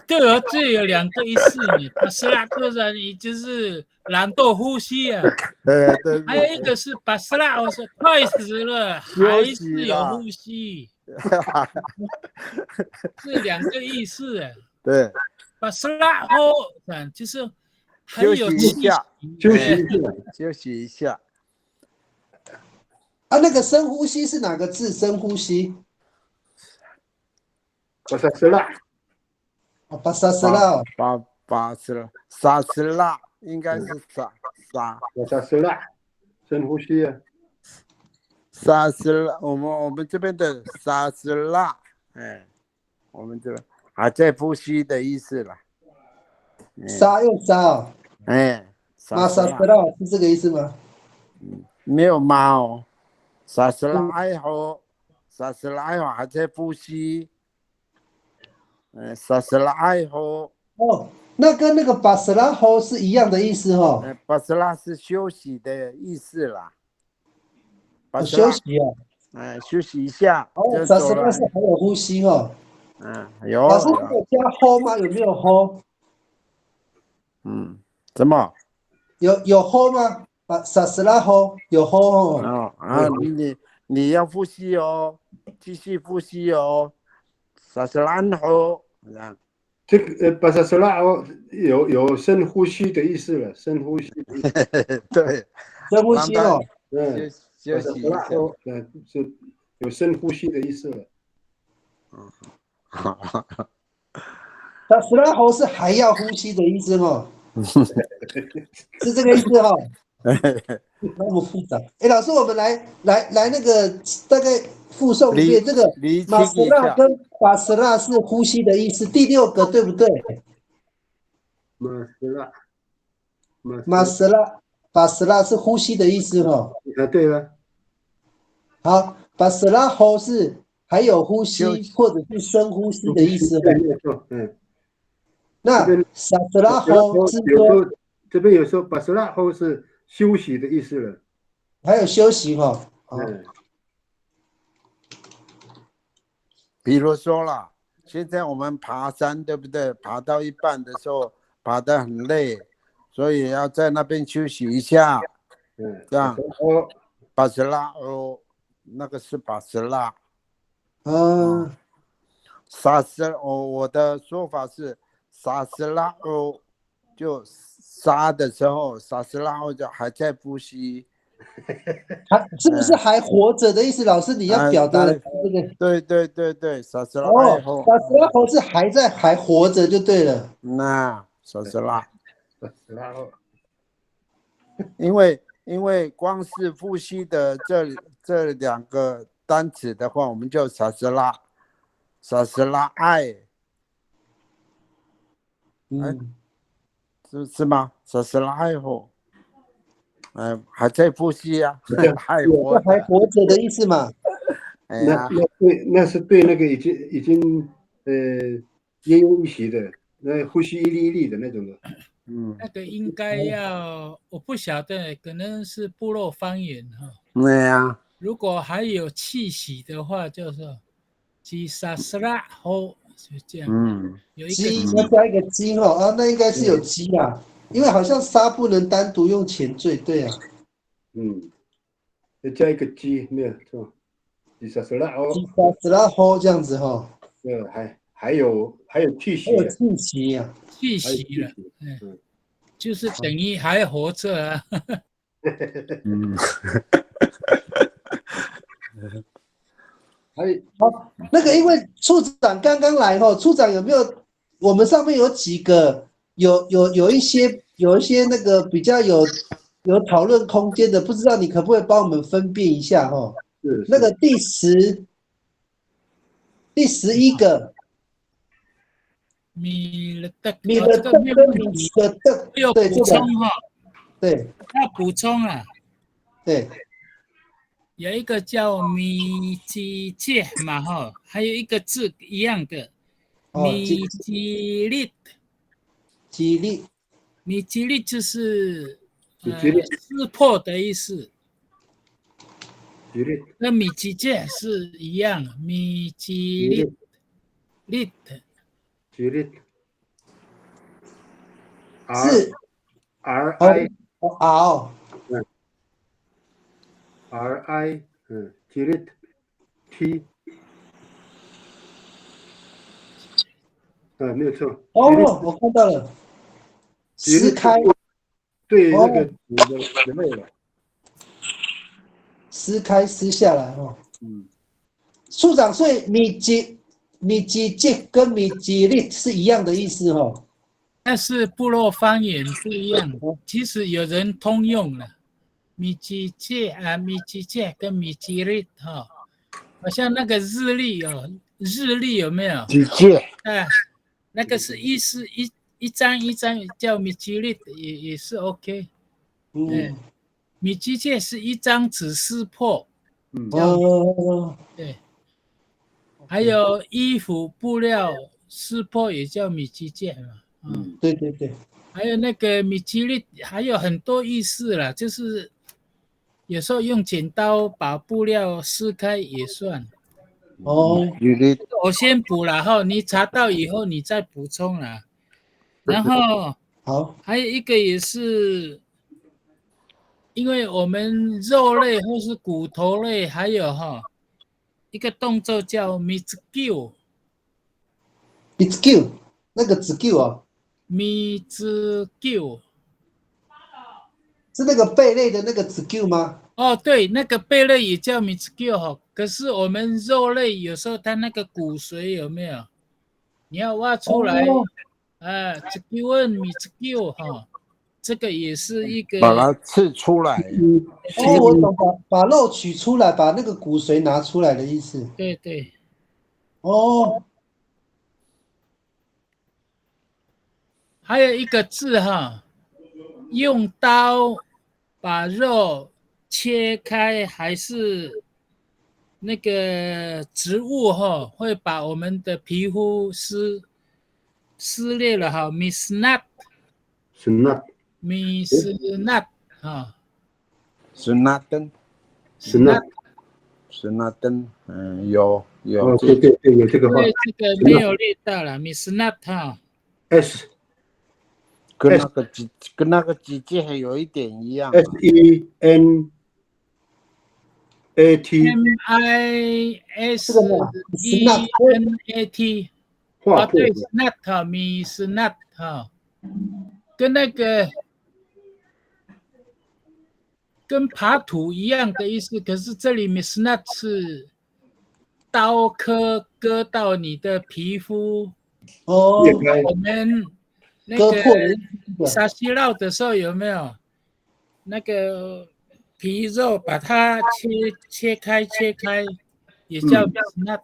对我这有2个意思呢。巴斯拉个人也就是懒惰呼吸啊，对，还有一个是巴斯拉，我说快死了，还是有呼吸，这2个意思啊。对，巴斯拉后就是还有休息一下，休息一下。啊，那个深呼吸是哪个字？深呼吸。巴萨斯拉。巴萨斯拉。巴斯拉，萨斯拉应该是萨。巴萨斯拉，深呼吸啊。萨斯拉，我们这边的萨斯拉，我们这个还在呼吸的意思啦。沙用沙哦。马萨斯拉是这个意思吗？没有妈哦，萨斯拉爱好，萨斯拉爱好还在呼吸。萨斯拉爱好。哦，那跟那个巴斯拉吼是一样的意思哦。巴斯拉是休息的意思啦。休息啊。休息一下。哦，巴斯拉是还有呼吸哦。有。老师有加吼吗？有没有吼？怎么？有吼吗？萨斯拉吼有吼哦。你要呼吸哦，继续呼吸哦。萨斯拉吼，这个巴萨斯拉哦，有深呼吸的意思了，深呼吸。对，深呼吸哦。休息一下。是有深呼吸的意思了。萨斯拉吼是还要呼吸的意思哦。是这个意思哦。那么复杂。老师，我们来那个大概附送一遍这个马斯拉跟巴斯拉是呼吸的意思，第6个对不对？马斯拉巴斯拉是呼吸的意思哦。对了。好，巴斯拉吼是还有呼吸或者是深呼吸的意思哦。那萨斯拉吼是说，这边有时候巴斯拉吼是休息的意思了。还有休息哦。比如说啦，现在我们爬山，对不对？爬到一半的时候，爬得很累，所以要在那边休息一下。这样。巴斯拉哦，那个是巴斯拉。萨斯哦，我的说法是萨斯拉哦，就杀的时候，萨斯拉哦就还在呼吸。是不是还活着的意思？老师，你要表达的这个？对，萨斯拉吼。萨斯拉吼是还活着就对了。那萨斯拉吼，因为光是呼吸的这2个单词的话，我们就萨斯拉爱。是吗？萨斯拉爱吼。还在呼吸啊，还活着的意思嘛？那是对那个已经奄奄一息的，那呼吸一粒一粒的那种的。那个应该要，我不晓得，可能是部落方言哈。对呀。如果还有气息的话，就是基萨斯拉吼，就这样。有一个鸡要加一个鸡哦，那应该是有鸡啊。因为好像沙不能单独用前缀，对啊。要加一个鸡，没有错。基萨斯拉哦。基萨斯拉吼这样子哈。还有气息。还有气息啊。气息了，就是等于还活着啊。好，那个因为处长刚刚来哈，处长有没有？我们上面有几个有一些那个比较有讨论空间的，不知道你可不可以帮我们分辨一下哈？那个第11个。米了的跟米的的，有补充哈。对要补充啊，对，有一个叫米基界嘛哈，还有一个字一样的哦，米基利，激励米基利就是米基利撕破的意思，吉利跟米基界是一样，米基利利吉利是 R 哦 I 哦 R I 吉利 T 没有错，哦，吉利我看到了，吉利撕开对那哦个你的词类了，撕开撕下来哦。嗯，处长，所以米基界跟米基利是一样的意思哦。但是部落方言不一样，其实有人通用了，米基界米基界跟米基利哈，好像那个日历哦，日历有没有？几届？那个是一张一张叫米基利也是 OK。嗯，米基界是一张纸撕破，哦，对。还有衣服布料撕破也叫米基界嘛，对对对，还有那个米基利还有很多意思啦，就是有时候用剪刀把布料撕开也算。哦，举例我先补了哈，你查到以后你再补充啦。然后好，还有一个也是，因为我们肉类或是骨头类，还有一个动作叫 mizgyo， it's Q 那个子 Q 哦， mizgyo。是那个贝类的那个子 Q 吗？哦，对，那个贝类也叫 mizgyo 哈，可是我们肉类有时候它那个骨髓有没有？你要挖出来，哦这个问 mizgyo 哈，这个也是一个把它刺出来，哦，我懂，把肉取出来，把那个骨髓拿出来的意思。对对。哦，还有一个字用刀把肉切开，还是那个植物会把我们的皮肤撕裂了misnap 是那 misnap 是那灯，是那是那灯，有哦，对对对，有这个话对，这个没有列到了 misnap S 跟那个机械还有一点一样。 SENAT misnat 划破对 snat misnat 跟那个跟爬土一样的意思，可是这里 misnat 是刀割到你的皮肤。哦，我们那割破的个意思。沙西烙的时候有没有那个皮肉把它切开，也叫 misnat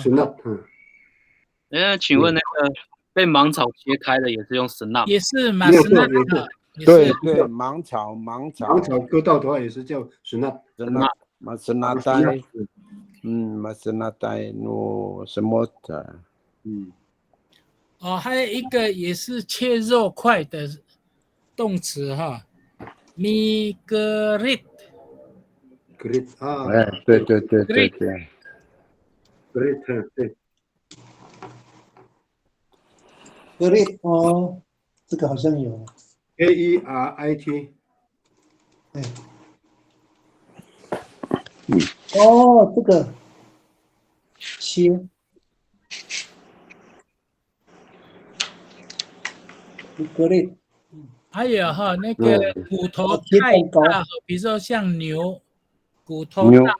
是那请问那个被芒草切开的也是用snap？也是没有错 masnat 也对是对，芒草芒草割到的话也是叫是那马斯纳呆，马斯纳呆诺什么的，还有一个也是切肉块的动词migrit Great 啊，对对对对对 Great 对， Great 哦，这个好像有。 AERIT 对。哦，这个切。Great。还有那个骨头太大，比如说像牛骨头大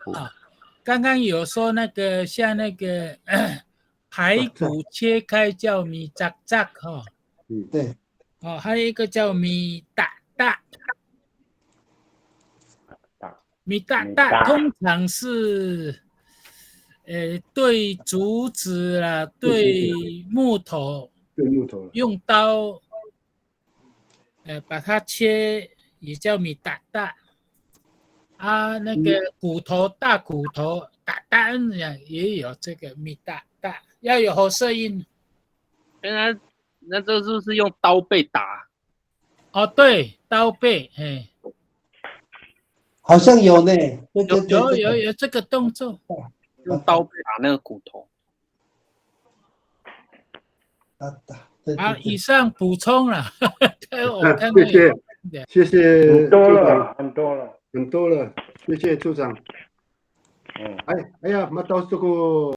刚刚有说那个像那个排骨切开叫米扎扎对。还有一个叫米大大，米大大通常是对竹子啦，对木头用刀把它切也叫米达达。啊，那个骨头大骨头达达也有这个米达达，要有喉舌音。那这是不是用刀背打？哦，对，刀背，哎，好像有呢，对对对，有这个动作。用刀背打那个骨头。打打，对好，对对。以上补充了。我看到谢谢有谢谢很多组长了，很多了。很多了，谢谢组长。嗯。哎呀，嘛到这个。